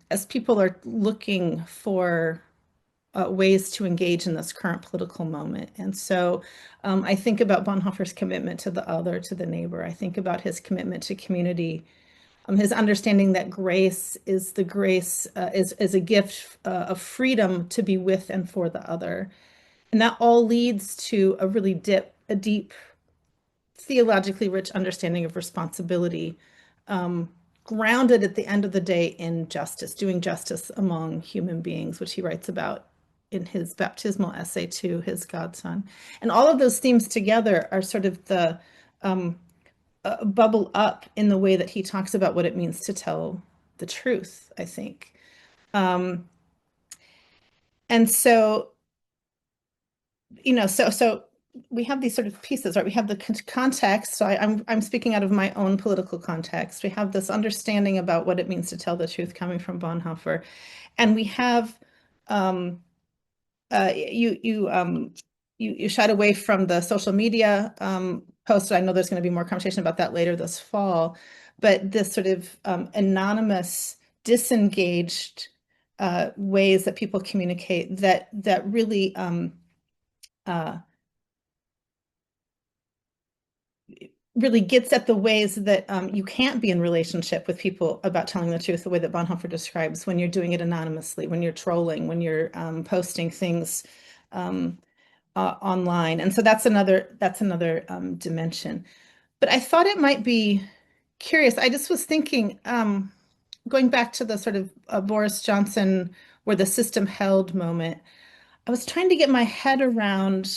as people are looking for ways to engage in this current political moment. And so I think about Bonhoeffer's commitment to the other, to the neighbor. I think about his commitment to community, his understanding that grace is a gift of freedom to be with and for the other. And that all leads to a really deep, theologically rich understanding of responsibility, grounded at the end of the day in justice, doing justice among human beings, which he writes about in his baptismal essay to his godson. And all of those themes together are sort of the bubble up in the way that he talks about what it means to tell the truth, I think. And so, you know, so we have these sort of pieces, right? We have the context. So I'm speaking out of my own political context. We have this understanding about what it means to tell the truth coming from Bonhoeffer, and we have you shied away from the social media post. I know there's going to be more conversation about that later this fall, but this sort of anonymous, disengaged ways that people communicate that really really gets at the ways that you can't be in relationship with people about telling the truth the way that Bonhoeffer describes, when you're doing it anonymously, when you're trolling, when you're posting things online. And so that's another dimension. But I thought it might be curious. I just was thinking, going back to the sort of Boris Johnson, where the system held moment, I was trying to get my head around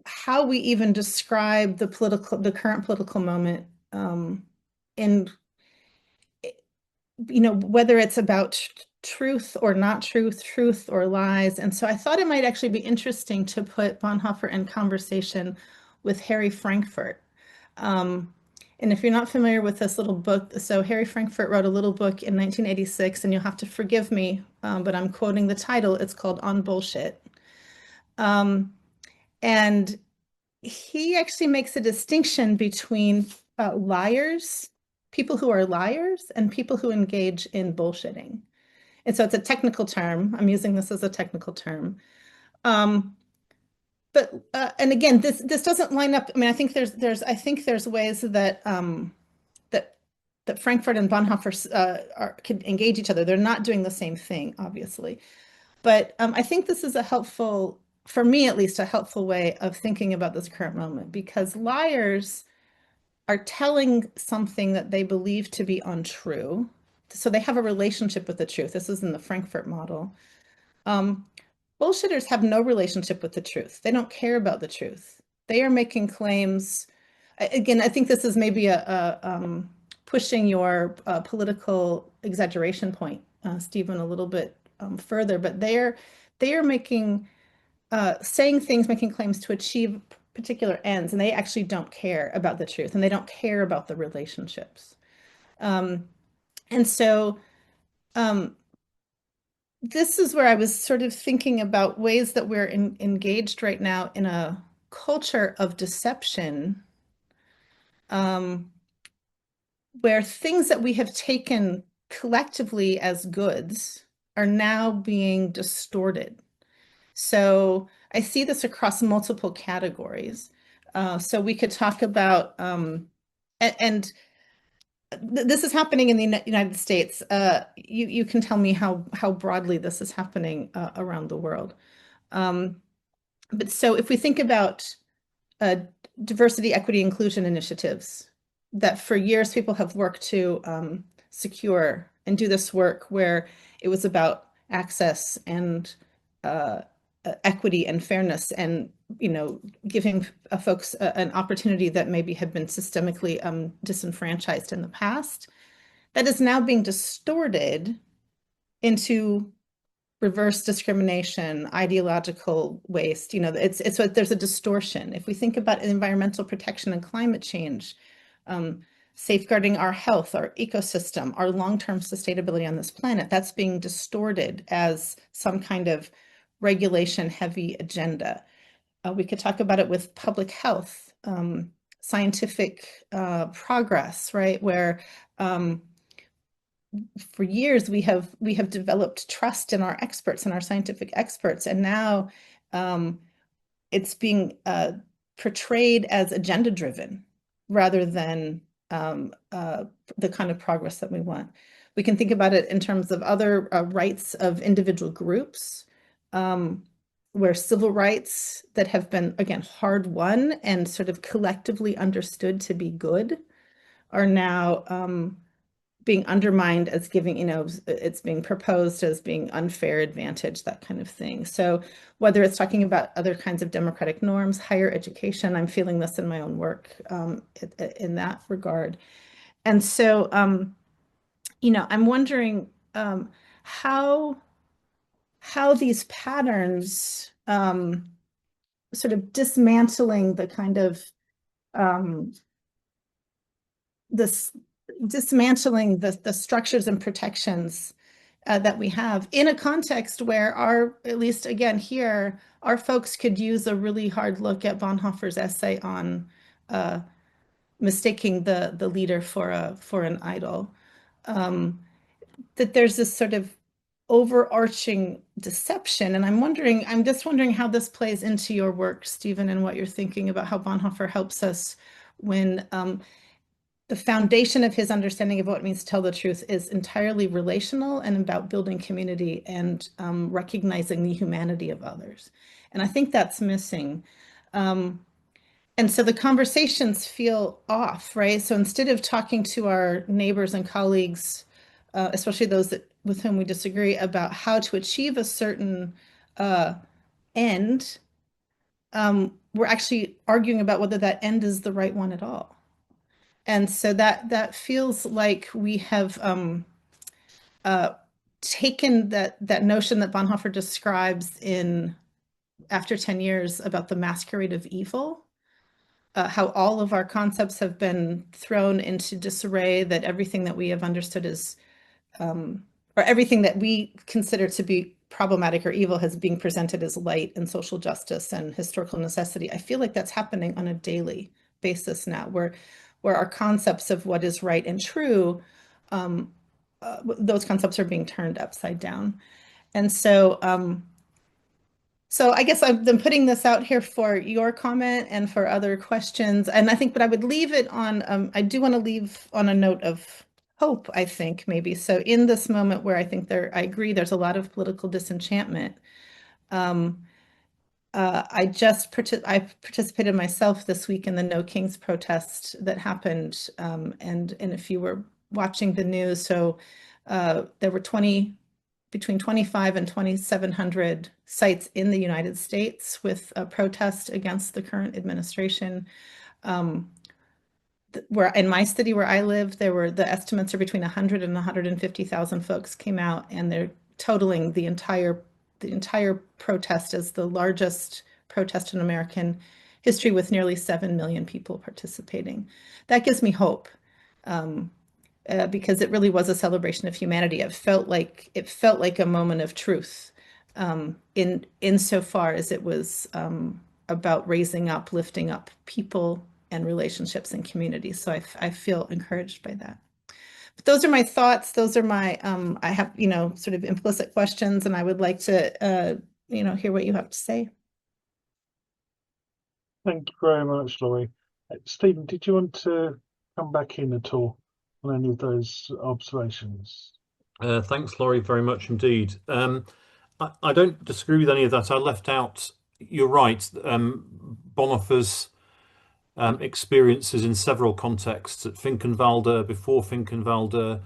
how we even describe the current political moment, in, whether it's about truth or not truth, truth or lies. And so I thought it might actually be interesting to put Bonhoeffer in conversation with Harry Frankfurt. And if you're not familiar with this little book, so Harry Frankfurt wrote a little book in 1986, and you'll have to forgive me, but I'm quoting the title. It's called On Bullshit. And he actually makes a distinction between liars, people who are liars, and people who engage in bullshitting. And so it's a technical term. I'm using this as a technical term. But and again, this doesn't line up. I mean, I think there's ways that that Frankfurt and Bonhoeffer can engage each other. They're not doing the same thing, obviously. But I think this is a helpful, for me at least, a helpful way of thinking about this current moment, because liars are telling something that they believe to be untrue. So they have a relationship with the truth. This is in the Frankfurt model. Bullshitters have no relationship with the truth. They don't care about the truth. They are making claims. Again, I think this is maybe pushing your political exaggeration point, Stephen, a little bit further, but they are making saying things, making claims to achieve particular ends, and they actually don't care about the truth, and they don't care about the relationships. And so this is where I was sort of thinking about ways that we're engaged right now in a culture of deception, where things that we have taken collectively as goods are now being distorted. So I see this across multiple categories. So we could talk about, and this is happening in the United States. You can tell me how broadly this is happening around the world. But so if we think about diversity, equity, inclusion initiatives that for years people have worked to secure and do this work where it was about access and equity and fairness, and giving folks an opportunity that maybe had been systemically disenfranchised in the past, that is now being distorted into reverse discrimination, ideological waste. It's there's a distortion. If we think about environmental protection and climate change, safeguarding our health, our ecosystem, our long-term sustainability on this planet, that's being distorted as some kind of regulation-heavy agenda. We could talk about it with public health, scientific progress, right? Where for years we have developed trust in our experts and our scientific experts, and now it's being portrayed as agenda-driven rather than the kind of progress that we want. We can think about it in terms of other rights of individual groups, where civil rights that have been, again, hard won and sort of collectively understood to be good are now being undermined as giving, it's being proposed as being unfair advantage, that kind of thing. So whether it's talking about other kinds of democratic norms, higher education, I'm feeling this in my own work in that regard. And so, I'm wondering how these patterns, sort of dismantling the kind of dismantling the structures and protections that we have in a context where at least again here, our folks could use a really hard look at Bonhoeffer's essay on mistaking the leader for an idol. That there's this sort of overarching deception. And I'm just wondering how this plays into your work, Stephen, and what you're thinking about how Bonhoeffer helps us when the foundation of his understanding of what it means to tell the truth is entirely relational and about building community and recognizing the humanity of others. And I think that's missing. And so the conversations feel off, right? So instead of talking to our neighbors and colleagues, especially those with whom we disagree, about how to achieve a certain end, we're actually arguing about whether that end is the right one at all. And so that feels like we have taken that notion that Bonhoeffer describes in After 10 Years about the masquerade of evil, how all of our concepts have been thrown into disarray, that everything that we have understood is, or everything that we consider to be problematic or evil has being presented as light and social justice and historical necessity. I feel like that's happening on a daily basis now, where our concepts of what is right and true, those concepts are being turned upside down. And so I guess I've been putting this out here for your comment and for other questions. And I think, but I would leave it on, I do want to leave on a note of hope, I think, maybe. So in this moment where I think I agree, there's a lot of political disenchantment. I participated myself this week in the No Kings protest that happened. And if you were watching the news, so there were between 25 and 2,700 sites in the United States with a protest against the current administration. Where in my city where I live, the estimates are between 100 and 150,000 folks came out, and they're totaling the entire protest as the largest protest in American history, with nearly 7 million people participating. That gives me hope. Because it really was a celebration of humanity. It felt like a moment of truth, insofar as it was about raising up, lifting up people and relationships and communities. So I feel encouraged by that. But those are my thoughts. Those are my I have sort of implicit questions, and I would like to hear what you have to say. Thank you very much, Laurie. Stephen, did you want to come back in at all on any of those observations? Thanks, Laurie, very much indeed. I don't disagree with any of that. I left out, you're right, Bonhoeffer's experiences in several contexts, at Finkenwalde, before Finkenwalde,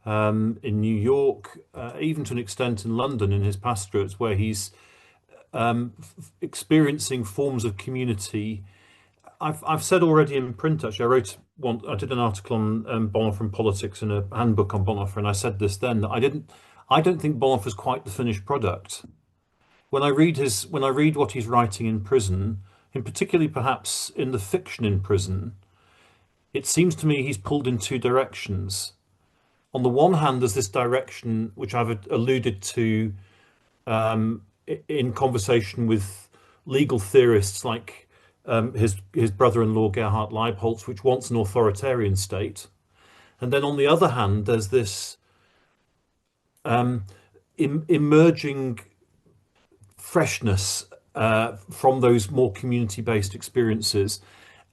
in New York, even to an extent in London in his pastorates, where he's experiencing forms of community. I've said already in print, actually, I did an article on Bonhoeffer and politics in a handbook on Bonhoeffer, and I said this then, that I don't think Bonhoeffer's quite the finished product. When I read what he's writing in prison, in particularly perhaps in the fiction in prison, it seems to me he's pulled in two directions. On the one hand, there's this direction which I've alluded to in conversation with legal theorists like his brother-in-law Gerhard Leibholz, which wants an authoritarian state. And then on the other hand, there's this emerging freshness from those more community-based experiences,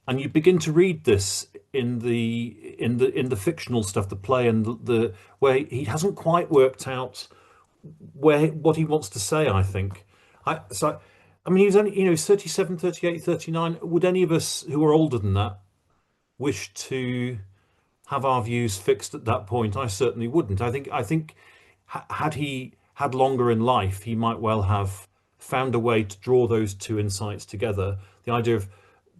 and you begin to read this in the fictional stuff, the play, and the where he hasn't quite worked out what he wants to say. I think I mean, he was only 37, 38, 39. Would any of us who are older than that wish to have our views fixed at that point? I certainly wouldn't. I think had he had longer in life, he might well have found a way to draw those two insights together. The idea of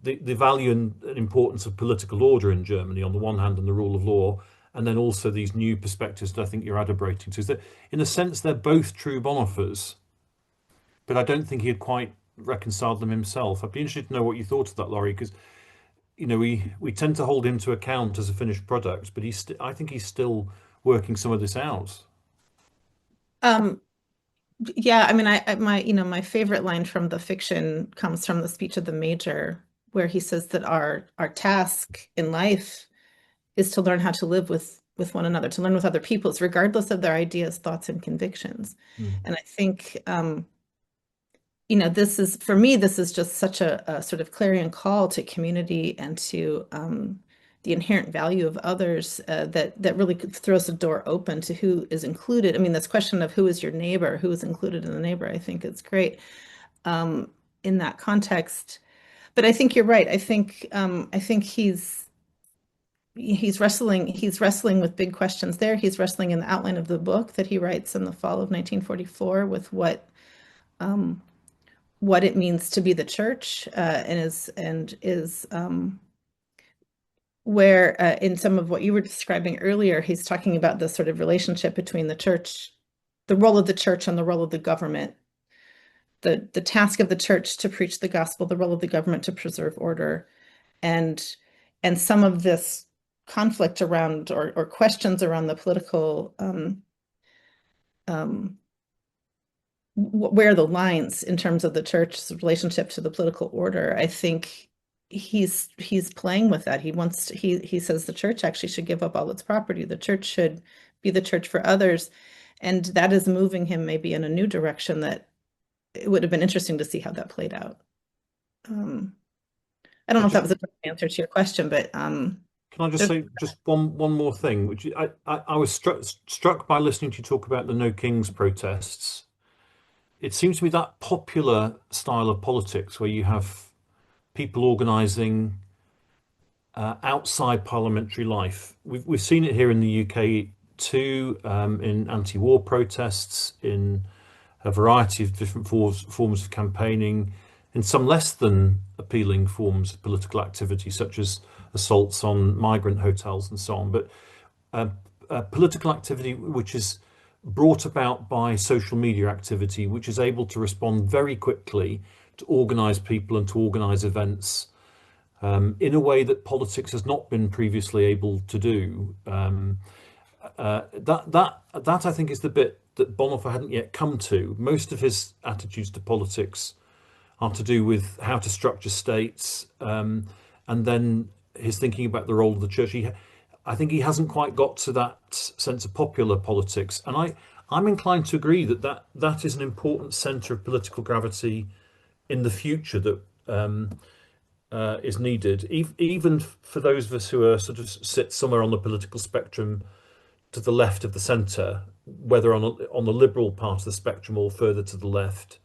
the value and importance of political order in Germany on the one hand, and the rule of law, and then also these new perspectives that I think you're adumbrating to. So in a sense, they're both true Bonhoeffers, but I don't think he had quite reconciled them himself. I'd be interested to know what you thought of that, Laurie, because we tend to hold him to account as a finished product, but I think he's still working some of this out. Yeah, I mean, my favorite line from the fiction comes from the speech of the Major, where he says that our task in life is to learn how to live with with one another, to learn with other peoples, regardless of their ideas, thoughts, and convictions. And I think, this is, for me, this is just such a sort of clarion call to community and to the inherent value of others, that really throws the door open to who is included. I mean, this question of who is your neighbor, who is included in the neighbor, I think is great in that context. But I think you're right. I think he's wrestling with big questions there. He's wrestling in the outline of the book that he writes in the fall of 1944 with what it means to be the church, and is where in some of what you were describing earlier, he's talking about the sort of relationship between the church, the role of the church and the role of the government, the task of the church to preach the gospel, the role of the government to preserve order, and some of this conflict around or questions around the political where are the lines in terms of the church's relationship to the political order. I think he's playing with that. He says the church actually should give up all its property. The church should be the church for others. And that is moving him maybe in a new direction that it would have been interesting to see how that played out. I don't know if that was a good answer to your question, but can I just say just one more thing, which I was struck by listening to you talk about the No Kings protests. It seems to me that popular style of politics where you have people organising outside parliamentary life. We've seen it here in the UK too, in anti-war protests, in a variety of different forms of campaigning, in some less than appealing forms of political activity, such as assaults on migrant hotels and so on. But political activity which is brought about by social media activity, which is able to respond very quickly to organise people and to organise events in a way that politics has not been previously able to do. That I think is the bit that Bonhoeffer hadn't yet come to. Most of his attitudes to politics are to do with how to structure states, and then his thinking about the role of the church. I think he hasn't quite got to that sense of popular politics, and I'm inclined to agree that is an important centre of political gravity in the future that is needed, even for those of us who are sort of sit somewhere on the political spectrum to the left of the centre, whether on the liberal part of the spectrum or further to the left.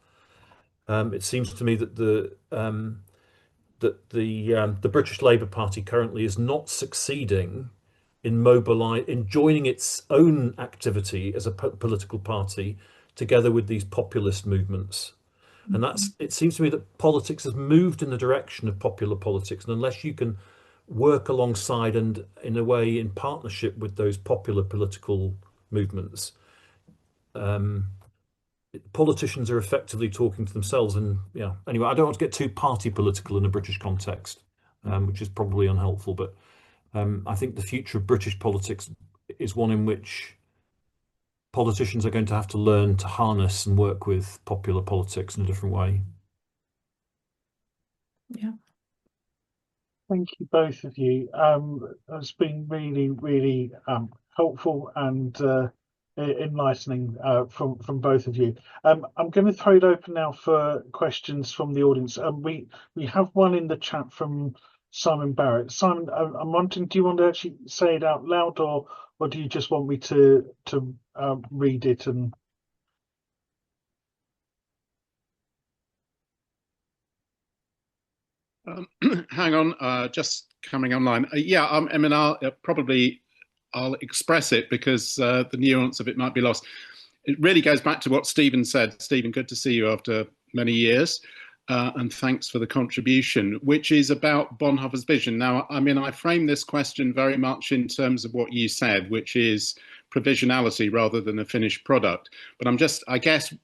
It seems to me that the British Labour Party currently is not succeeding in joining its own activity as a political party together with these populist movements. And it seems to me that politics has moved in the direction of popular politics, and unless you can work alongside and in a way in partnership with those popular political movements, politicians are effectively talking to themselves. And yeah, anyway, I don't want to get too party political in a British context, which is probably unhelpful, but I think the future of British politics is one in which politicians are going to have to learn to harness and work with popular politics in a different way. Yeah. Thank you, both of you. It's been really, really helpful and enlightening from both of you. I'm going to throw it open now for questions from the audience. We have one in the chat from Simon Barrett. Simon, I'm wondering, do you want to actually say it out loud, or do you just want me to read it? And hang on, just coming online. Yeah, I mean, I'll express it because the nuance of it might be lost. It really goes back to what Stephen said. Stephen, good to see you after many years. And thanks for the contribution, which is about Bonhoeffer's vision. Now, I mean, I frame this question very much in terms of what you said, which is provisionality rather than a finished product. But I'm just, I guess,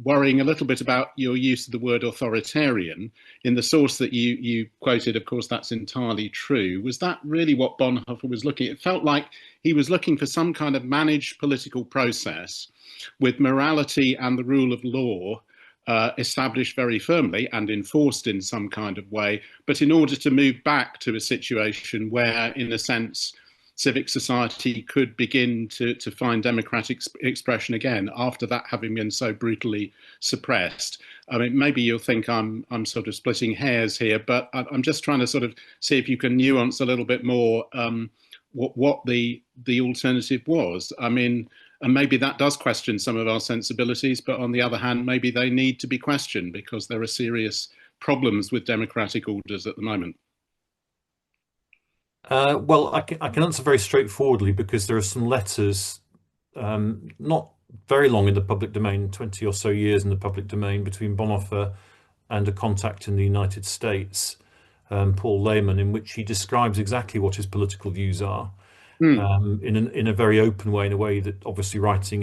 worrying a little bit about your use of the word authoritarian. In the source that you quoted, of course, that's entirely true. Was that really what Bonhoeffer was looking at? It felt like he was looking for some kind of managed political process with morality and the rule of law established very firmly and enforced in some kind of way, but in order to move back to a situation where, in a sense, civic society could begin to find democratic expression again after that having been so brutally suppressed. I mean, maybe you'll think I'm sort of splitting hairs here, but I'm just trying to sort of see if you can nuance a little bit more what the alternative was. I mean, and maybe that does question some of our sensibilities, but on the other hand, maybe they need to be questioned because there are serious problems with democratic orders at the moment. Well, I can answer very straightforwardly because there are some letters, not very long in the public domain, 20 or so years in the public domain, between Bonhoeffer and a contact in the United States, Paul Lehman, in which he describes exactly what his political views are, in a very open way, in a way that obviously writing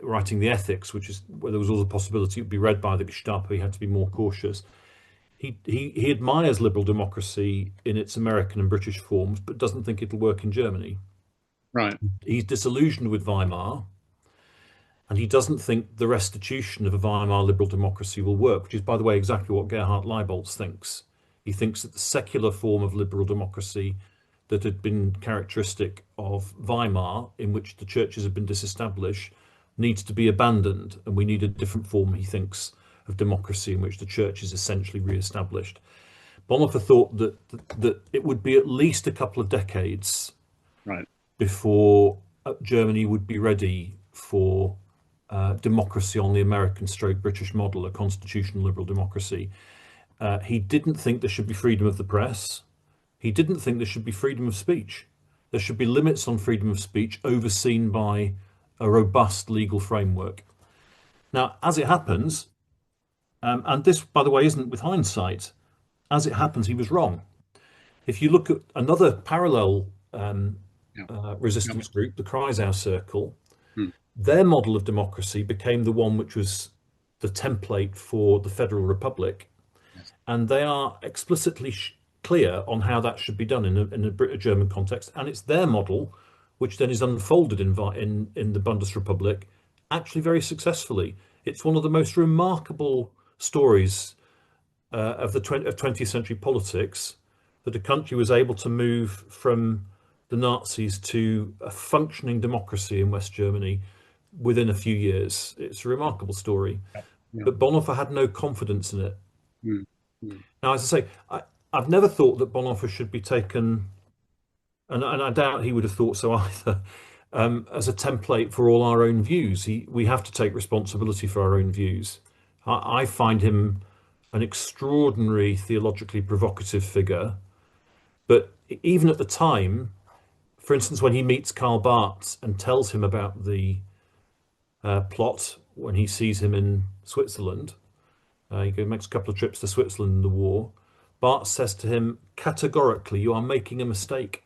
writing the ethics, which is where there was all the possibility it would be read by the Gestapo, he had to be more cautious. He admires liberal democracy in its American and British forms, but doesn't think it'll work in Germany. Right. He's disillusioned with Weimar, and he doesn't think the restitution of a Weimar liberal democracy will work, which is, by the way, exactly what Gerhard Leiboltz thinks. He thinks that the secular form of liberal democracy that had been characteristic of Weimar, in which the churches have been disestablished, needs to be abandoned, and we need a different form, he thinks, of democracy in which the church is essentially re-established. Bonhoeffer thought that it would be at least a couple of decades before Germany would be ready for democracy on the American stroke British model, a constitutional liberal democracy. He didn't think there should be freedom of the press. He didn't think there should be freedom of speech. There should be limits on freedom of speech overseen by a robust legal framework. Now, as it happens, and this, by the way, isn't with hindsight, as it happens, he was wrong. If you look at another parallel resistance group, the Kreisau Circle, their model of democracy became the one which was the template for the Federal Republic. And they are explicitly clear on how that should be done in a German context. And it's their model, which then is unfolded in the Bundesrepublik, actually very successfully. It's one of the most remarkable stories of 20th century politics, that a country was able to move from the Nazis to a functioning democracy in West Germany within a few years. It's a remarkable story. But Bonhoeffer had no confidence in it. Now, as I say, I've never thought that Bonhoeffer should be taken, and I doubt he would have thought so either, as a template for all our own views. We have to take responsibility for our own views. I find him an extraordinary theologically provocative figure, but even at the time, for instance, when he meets Karl Barth and tells him about the plot when he sees him in Switzerland, he makes a couple of trips to Switzerland in the war, Barth says to him, categorically, you are making a mistake.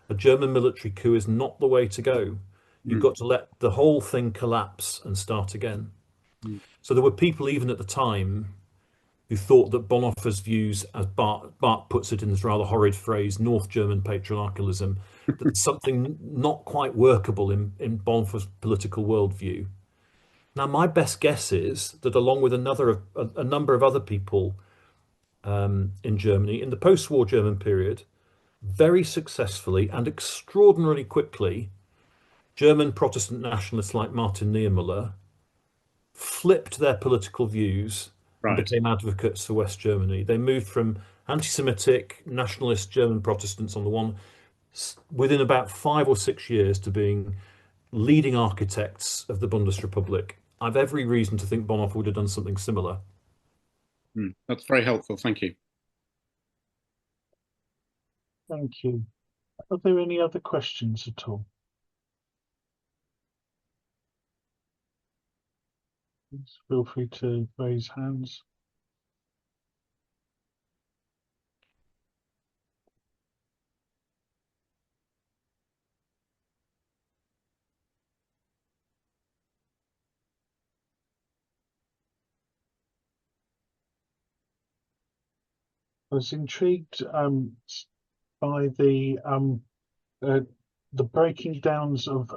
A German military coup is not the way to go. You've got to let the whole thing collapse and start again. So there were people even at the time who thought that Bonhoeffer's views, as Barth puts it in this rather horrid phrase, North German patriarchalism, that something not quite workable in Bonhoeffer's political worldview. Now, my best guess is that along with a number of other people in Germany, in the post-war German period, very successfully and extraordinarily quickly, German Protestant nationalists like Martin Niemöller flipped their political views and became advocates for West Germany. They moved from anti-Semitic nationalist German Protestants on the one, within about 5 or 6 years, to being leading architects of the Bundesrepublik. I've every reason to think Bonhoeffer would have done something similar. That's very helpful. Thank you. Thank you. Are there any other questions at all? Please feel free to raise hands. I was intrigued by the breaking downs of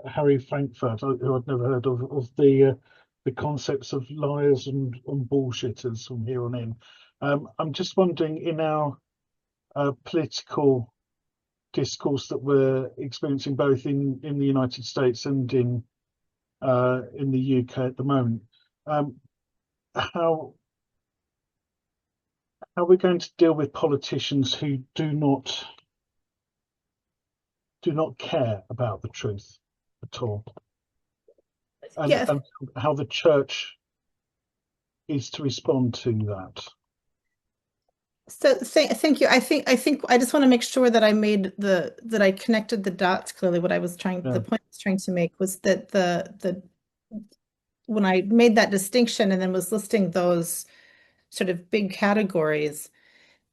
Harry Frankfurt, who I'd never heard of the concepts of liars and bullshitters from here on in. I'm just wondering, in our political discourse that we're experiencing both in the United States and in the UK at the moment. How are we going to deal with politicians who do not care about the truth at all, and how the church is to respond to that? So thank you. I think I just want to make sure that that I connected the dots clearly. What I was trying, the point I was trying to make was that the when I made that distinction and then was listing those sort of big categories,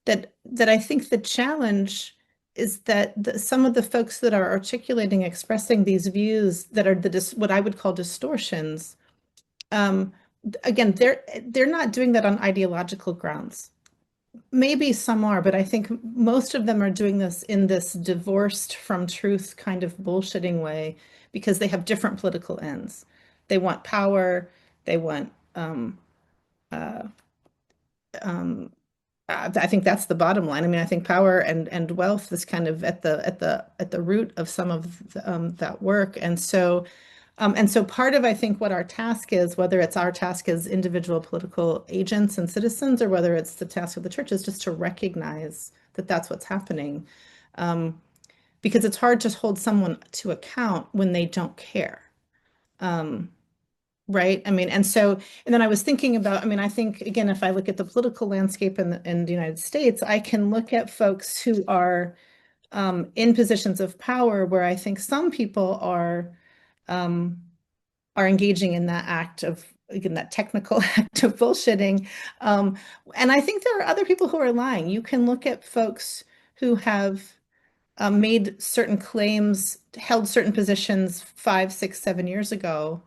that I think the challenge is that some of the folks that are articulating, expressing these views that are what I would call distortions, again, they're not doing that on ideological grounds. Maybe some are, but I think most of them are doing this in this divorced from truth kind of bullshitting way because they have different political ends. They want power. They want I think that's the bottom line. I mean, I think power and wealth is kind of at the root of some of that work, and so part of, I think, what our task is, whether it's our task as individual political agents and citizens, or whether it's the task of the church, is just to recognize that that's what's happening, because it's hard to hold someone to account when they don't care. Right. I mean, and then I was thinking about, I mean, I think, again, if I look at the political landscape in the United States, I can look at folks who are in positions of power where I think some people are engaging in that act of, again, that technical act of bullshitting. And I think there are other people who are lying. You can look at folks who have made certain claims, held certain positions 5, 6, 7 years ago,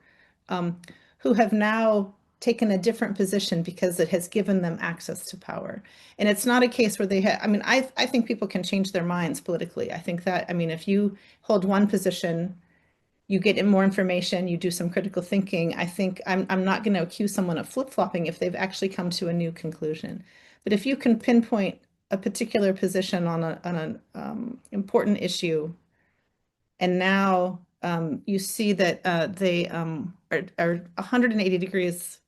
who have now taken a different position because it has given them access to power. And it's not a case where they have, I mean, I think people can change their minds politically. I think that, I mean, if you hold one position, you get more information, you do some critical thinking. I think I'm not going to accuse someone of flip-flopping if they've actually come to a new conclusion. But if you can pinpoint a particular position on an important issue, and now you see that they are 180 degrees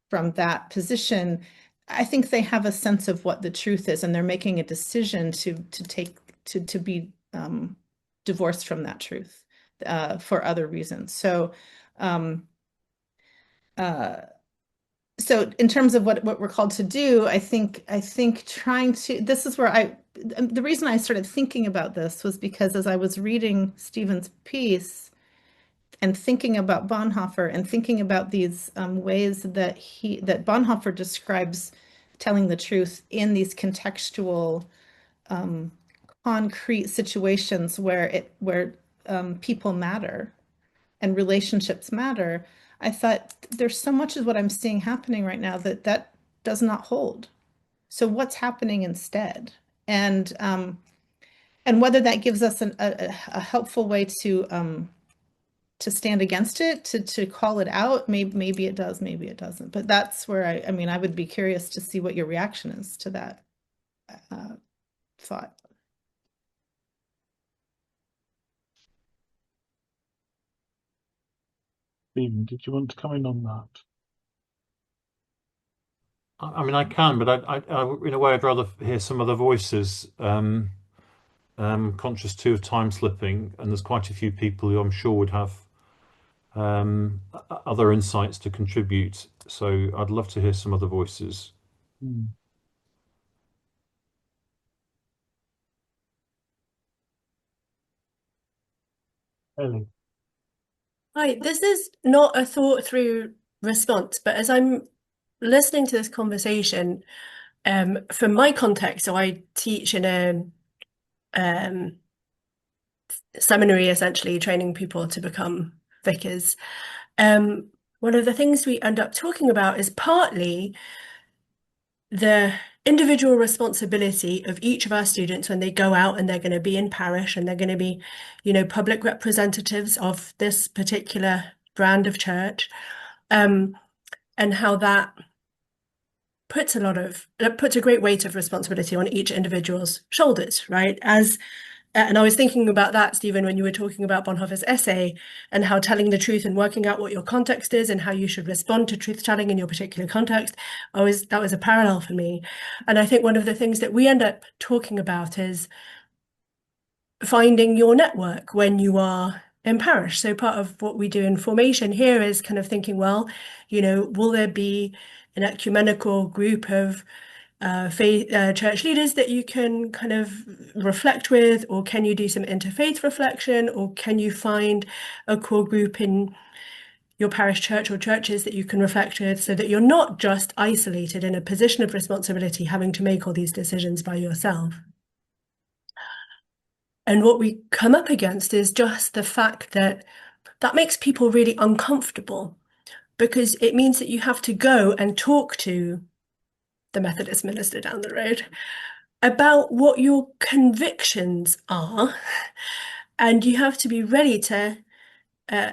from that position, I think they have a sense of what the truth is, and they're making a decision to be divorced from that truth for other reasons. So so in terms of what we're called to do, I think trying to, this is where the reason I started thinking about this was because as I was reading Stephen's piece and thinking about Bonhoeffer and thinking about these ways that Bonhoeffer describes telling the truth in these contextual, concrete situations where people matter and relationships matter, I thought there's so much of what I'm seeing happening right now that does not hold. So what's happening instead? And whether that gives us a helpful way to stand against it, to call it out, maybe it does, maybe it doesn't. But that's where I mean, I would be curious to see what your reaction is to that thought. Stephen, did you want to come in on that? I mean, I can, but I in a way, I'd rather hear some other voices. Conscious too of time slipping, and there's quite a few people who I'm sure would have other insights to contribute. So I'd love to hear some other voices. Ellie. Hi, this is not a thought through response, but as I'm listening to this conversation, from my context, so I teach in a seminary, essentially training people to become vicars. One of the things we end up talking about is partly the individual responsibility of each of our students when they go out and they're going to be in parish and they're going to be, public representatives of this particular brand of church, and how that puts a great weight of responsibility on each individual's shoulders, right? And I was thinking about that, Stephen, when you were talking about Bonhoeffer's essay and how telling the truth and working out what your context is and how you should respond to truth telling in your particular context. That was a parallel for me. And I think one of the things that we end up talking about is finding your network when you are in parish. So part of what we do in formation here is kind of thinking, well, will there be an ecumenical group of church leaders that you can kind of reflect with, or can you do some interfaith reflection, or can you find a core group in your parish church or churches that you can reflect with, so that you're not just isolated in a position of responsibility having to make all these decisions by yourself. And what we come up against is just the fact that makes people really uncomfortable, because it means that you have to go and talk to the Methodist minister down the road about what your convictions are, and you have to be ready to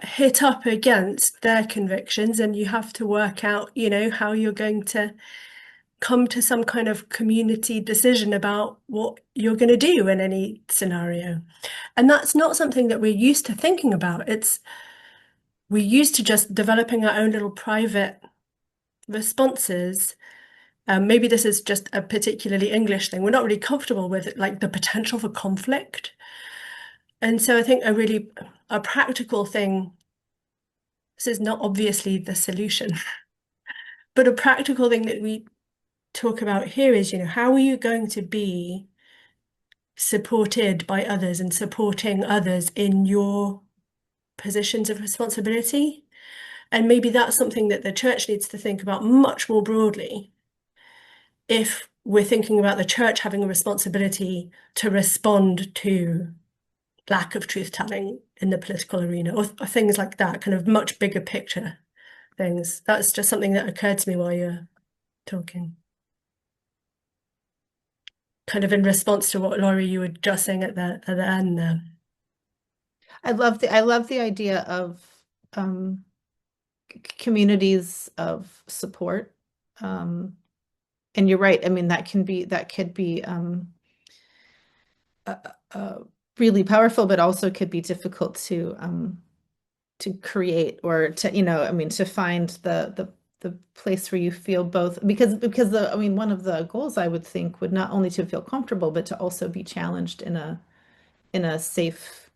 hit up against their convictions, and you have to work out, how you're going to come to some kind of community decision about what you're going to do in any scenario. And that's not something that we're used to thinking about. We're used to just developing our own little private responses. Maybe this is just a particularly English thing. We're not really comfortable with it, like the potential for conflict. And so I think a practical thing, this is not obviously the solution, but a practical thing that we talk about here is, how are you going to be supported by others and supporting others in your positions of responsibility? And maybe that's something that the church needs to think about much more broadly. If we're thinking about the church having a responsibility to respond to lack of truth-telling in the political arena, or things like that, kind of much bigger picture things. That's just something that occurred to me while you're talking. Kind of in response to what, Laurie, you were just saying at the end there. I love the idea of communities of support. And you're right. I mean, that could be really powerful, but also could be difficult to create, or to find the place where you feel both, because one of the goals, I would think, would not only to feel comfortable, but to also be challenged in a safe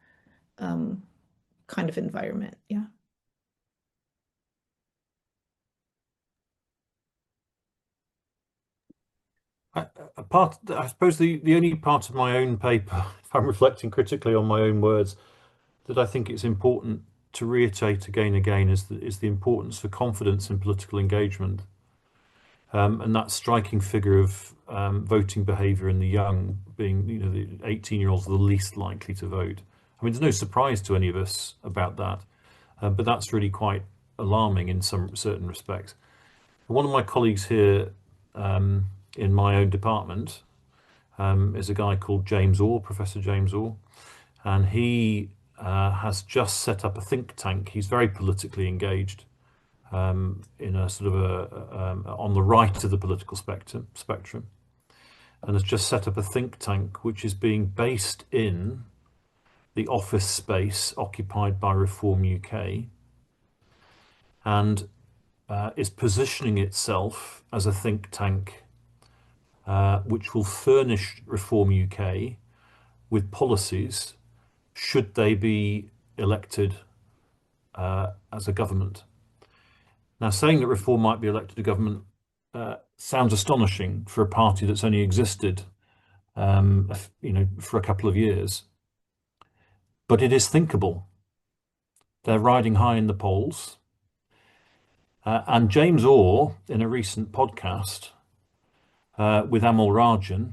kind of environment. Yeah. I suppose the only part of my own paper, if I'm reflecting critically on my own words, that I think it's important to reiterate again and again is the importance for confidence in political engagement, and that striking figure of voting behaviour in the young being, the 18-year-olds are the least likely to vote. I mean, there's no surprise to any of us about that, but that's really quite alarming in some certain respects. One of my colleagues here in my own department is a guy called James Orr, Professor James Orr, and he has just set up a think tank. He's very politically engaged in a sort of on the right of the political spectrum, and has just set up a think tank which is being based in the office space occupied by Reform UK, and is positioning itself as a think tank which will furnish Reform UK with policies should they be elected as a government. Now, saying that Reform might be elected to government sounds astonishing for a party that's only existed, for a couple of years, but it is thinkable. They're riding high in the polls, and James Orr, in a recent podcast with Amal Rajan,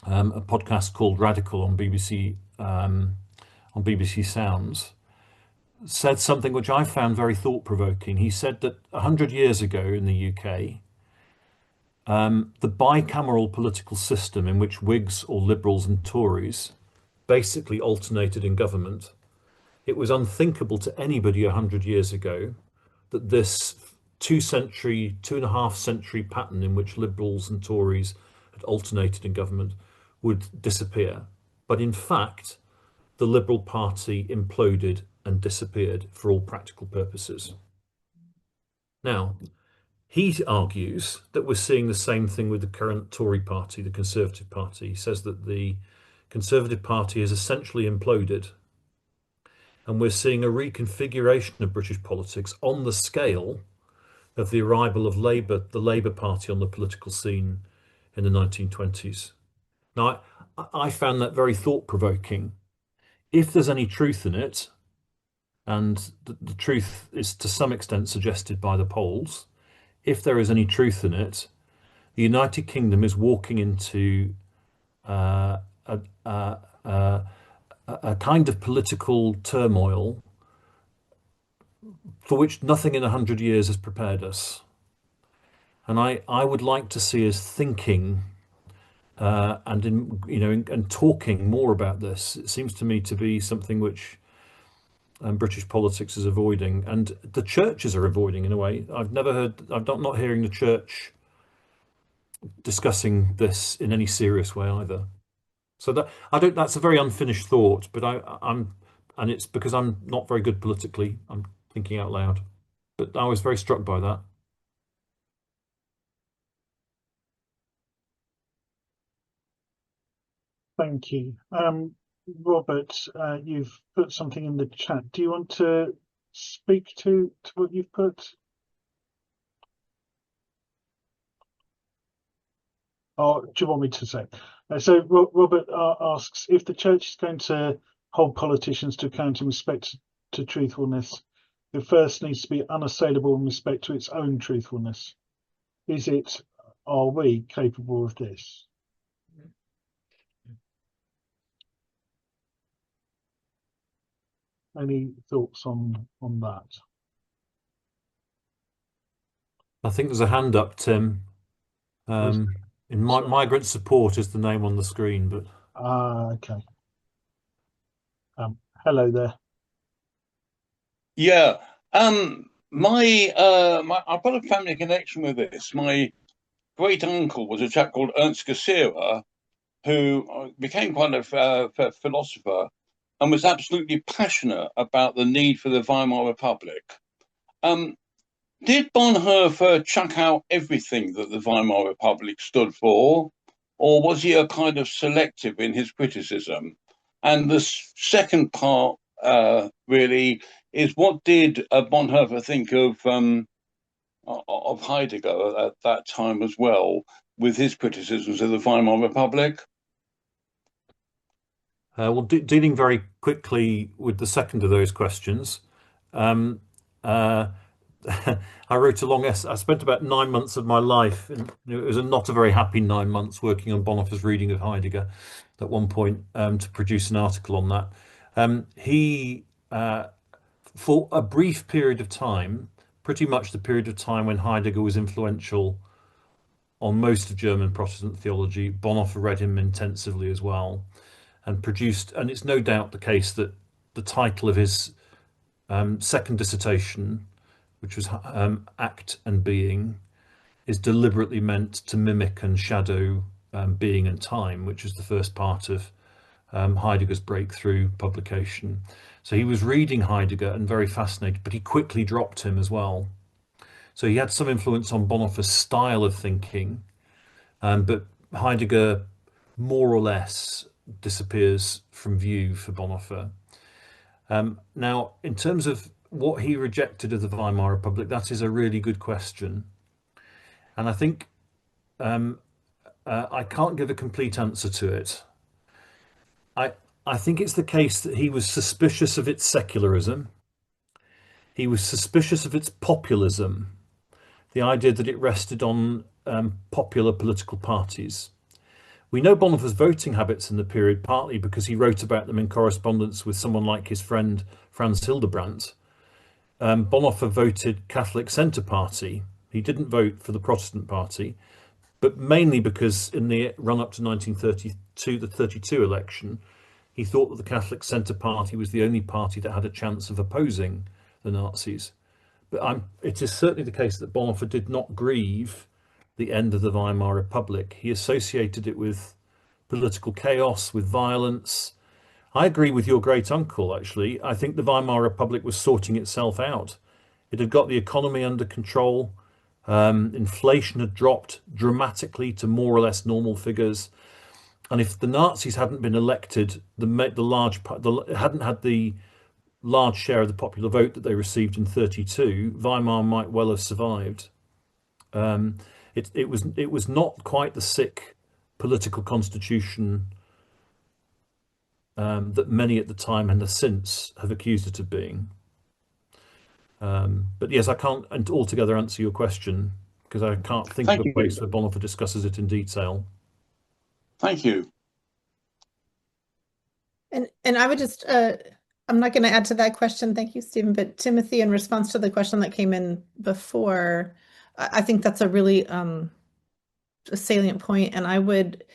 a podcast called Radical on BBC Sounds, said something which I found very thought-provoking. He said that 100 years ago in the UK, the bicameral political system in which Whigs or Liberals and Tories basically alternated in government, it was unthinkable to anybody 100 years ago that this 2.5 century pattern in which Liberals and Tories had alternated in government would disappear. But in fact, the Liberal Party imploded and disappeared for all practical purposes. Now, he argues that we're seeing the same thing with the current Tory party, the Conservative Party. He says that the Conservative Party has essentially imploded, and we're seeing a reconfiguration of British politics on the scale of the arrival of Labour, the Labour Party, on the political scene in the 1920s. Now, I found that very thought-provoking. If there's any truth in it, and the truth is to some extent suggested by the polls, if there is any truth in it, the United Kingdom is walking into a kind of political turmoil for which nothing in 100 years has prepared us. And I would like to see us thinking and talking more about this. It seems to me to be something which British politics is avoiding, and the churches are avoiding in a way. I'm not hearing the church discussing this in any serious way either. So that's a very unfinished thought, but and it's because I'm not very good politically. I'm thinking out loud, but I was very struck by that. Thank you. Robert, you've put something in the chat. Do you want to speak to what you've put? Or do you want me to say? So Robert asks, if the church is going to hold politicians to account in respect to truthfulness, it first needs to be unassailable in respect to its own truthfulness. Are we capable of this? Any thoughts on that? I think there's a hand up, Tim. Migrant support is the name on the screen, but okay. Hello there. Yeah. I've got a family connection with this. My great uncle was a chap called Ernst Cassirer, who became quite a philosopher and was absolutely passionate about the need for the Weimar Republic. Did Bonhoeffer chuck out everything that the Weimar Republic stood for, or was he a kind of selective in his criticism? And the second part really is, what did Bonhoeffer think of Heidegger at that time as well, with his criticisms of the Weimar Republic? Well, dealing very quickly with the second of those questions, I wrote a long essay. I spent about 9 months of my life, and it was not a very happy 9 months, working on Bonhoeffer's reading of Heidegger at one point to produce an article on that. He, for a brief period of time, pretty much the period of time when Heidegger was influential on most of German Protestant theology, Bonhoeffer read him intensively as well, and it's no doubt the case that the title of his second dissertation, which was Act and Being, is deliberately meant to mimic and shadow Being and Time, which is the first part of Heidegger's breakthrough publication. So he was reading Heidegger and very fascinated, but he quickly dropped him as well. So he had some influence on Bonhoeffer's style of thinking, but Heidegger more or less disappears from view for Bonhoeffer. Now, in terms of what he rejected of the Weimar Republic, that is a really good question. And I think I can't give a complete answer to it. I think it's the case that he was suspicious of its secularism. He was suspicious of its populism, the idea that it rested on popular political parties. We know Bonhoeffer's voting habits in the period partly because he wrote about them in correspondence with someone like his friend Franz Hildebrandt. Bonhoeffer voted Catholic Centre Party. He didn't vote for the Protestant Party, but mainly because in the run-up to 1932, the 32 election, he thought that the Catholic Centre Party was the only party that had a chance of opposing the Nazis. But it is certainly the case that Bonhoeffer did not grieve the end of the Weimar Republic. He associated it with political chaos, with violence. I agree with your great uncle, actually. I think the Weimar Republic was sorting itself out. It had got the economy under control. Inflation had dropped dramatically to more or less normal figures. And if the Nazis hadn't been elected, hadn't had the large share of the popular vote that they received in 32, Weimar might well have survived. It was not quite the sick political constitution that many at the time and since have accused it of being. But yes, I can't altogether answer your question because I can't think of a place where Bonhoeffer discusses it in detail. Thank you. And I would just, I'm not going to add to that question. Thank you, Stephen. But Timothy, in response to the question that came in before, I think that's a really a salient point. And I would,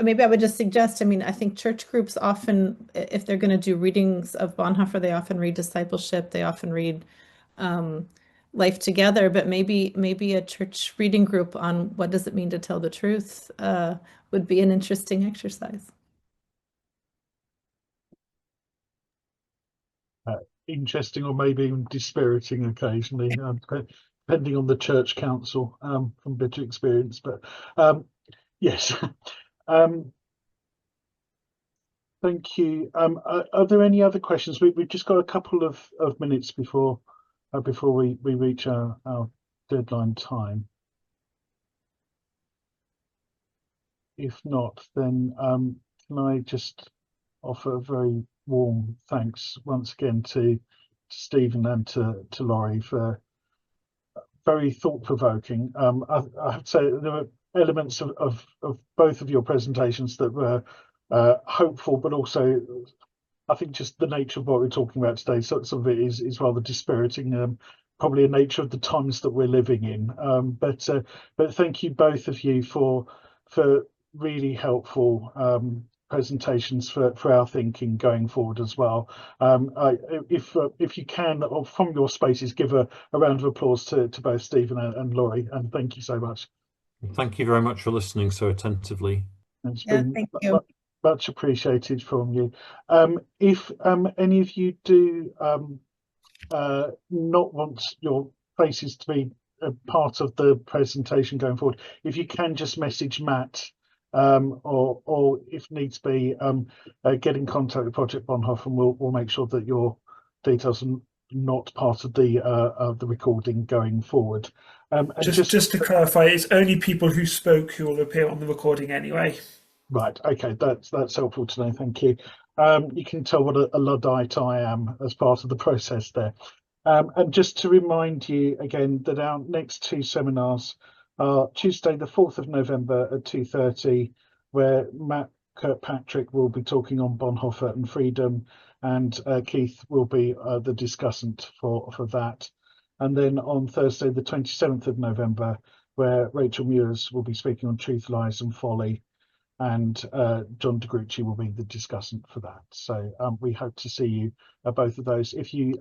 maybe I would just suggest, I mean, I think church groups often, if they're going to do readings of Bonhoeffer, they often read Discipleship, they often read Life Together, but maybe a church reading group on what does it mean to tell the truth would be an interesting exercise. Interesting, or maybe even dispiriting occasionally, depending on the church council, from bitter experience. But yes, thank you. Are there any other questions? We've just got a couple of minutes before we reach our deadline time. If not, then can I just offer a very warm thanks once again to Stephen and to Laurie for very thought-provoking. I have to say there were elements of both of your presentations that were hopeful, but also I think just the nature of what we're talking about today, some of it is rather dispiriting, probably a nature of the times that we're living in. But thank you both of you for really helpful presentations for our thinking going forward as well. If you can, or from your spaces, give a round of applause to both Stephen and Laurie, and thank you so much. Thank you very much for listening so attentively. It's been thank you. Much appreciated from you. If any of you do not want your faces to be a part of the presentation going forward, if you can just message Matt, or if needs be, get in contact with Project Bonhoeffer, and we'll make sure that your details are not part of the recording going forward. And just to clarify, it's only people who spoke who will appear on the recording anyway. Right. Okay. That's helpful to know. Thank you. You can tell what a Luddite I am as part of the process there. And just to remind you again that our next two seminars are Tuesday, the 4th of November at 2:30, where Matt Kirkpatrick will be talking on Bonhoeffer and freedom, and Keith will be the discussant for that. And then on Thursday, the 27th of November, where Rachel Muirs will be speaking on truth, lies and folly, and John DeGrucci will be the discussant for that. So we hope to see you at both of those. If you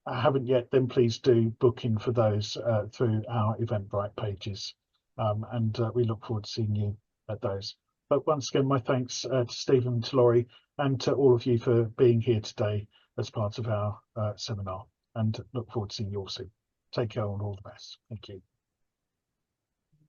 haven't yet, then please do book in for those through our Eventbrite pages, and we look forward to seeing you at those. But once again, my thanks to Stephen, to Laurie, and to all of you for being here today as part of our seminar, and look forward to seeing you all soon. Take care and all the best. Thank you.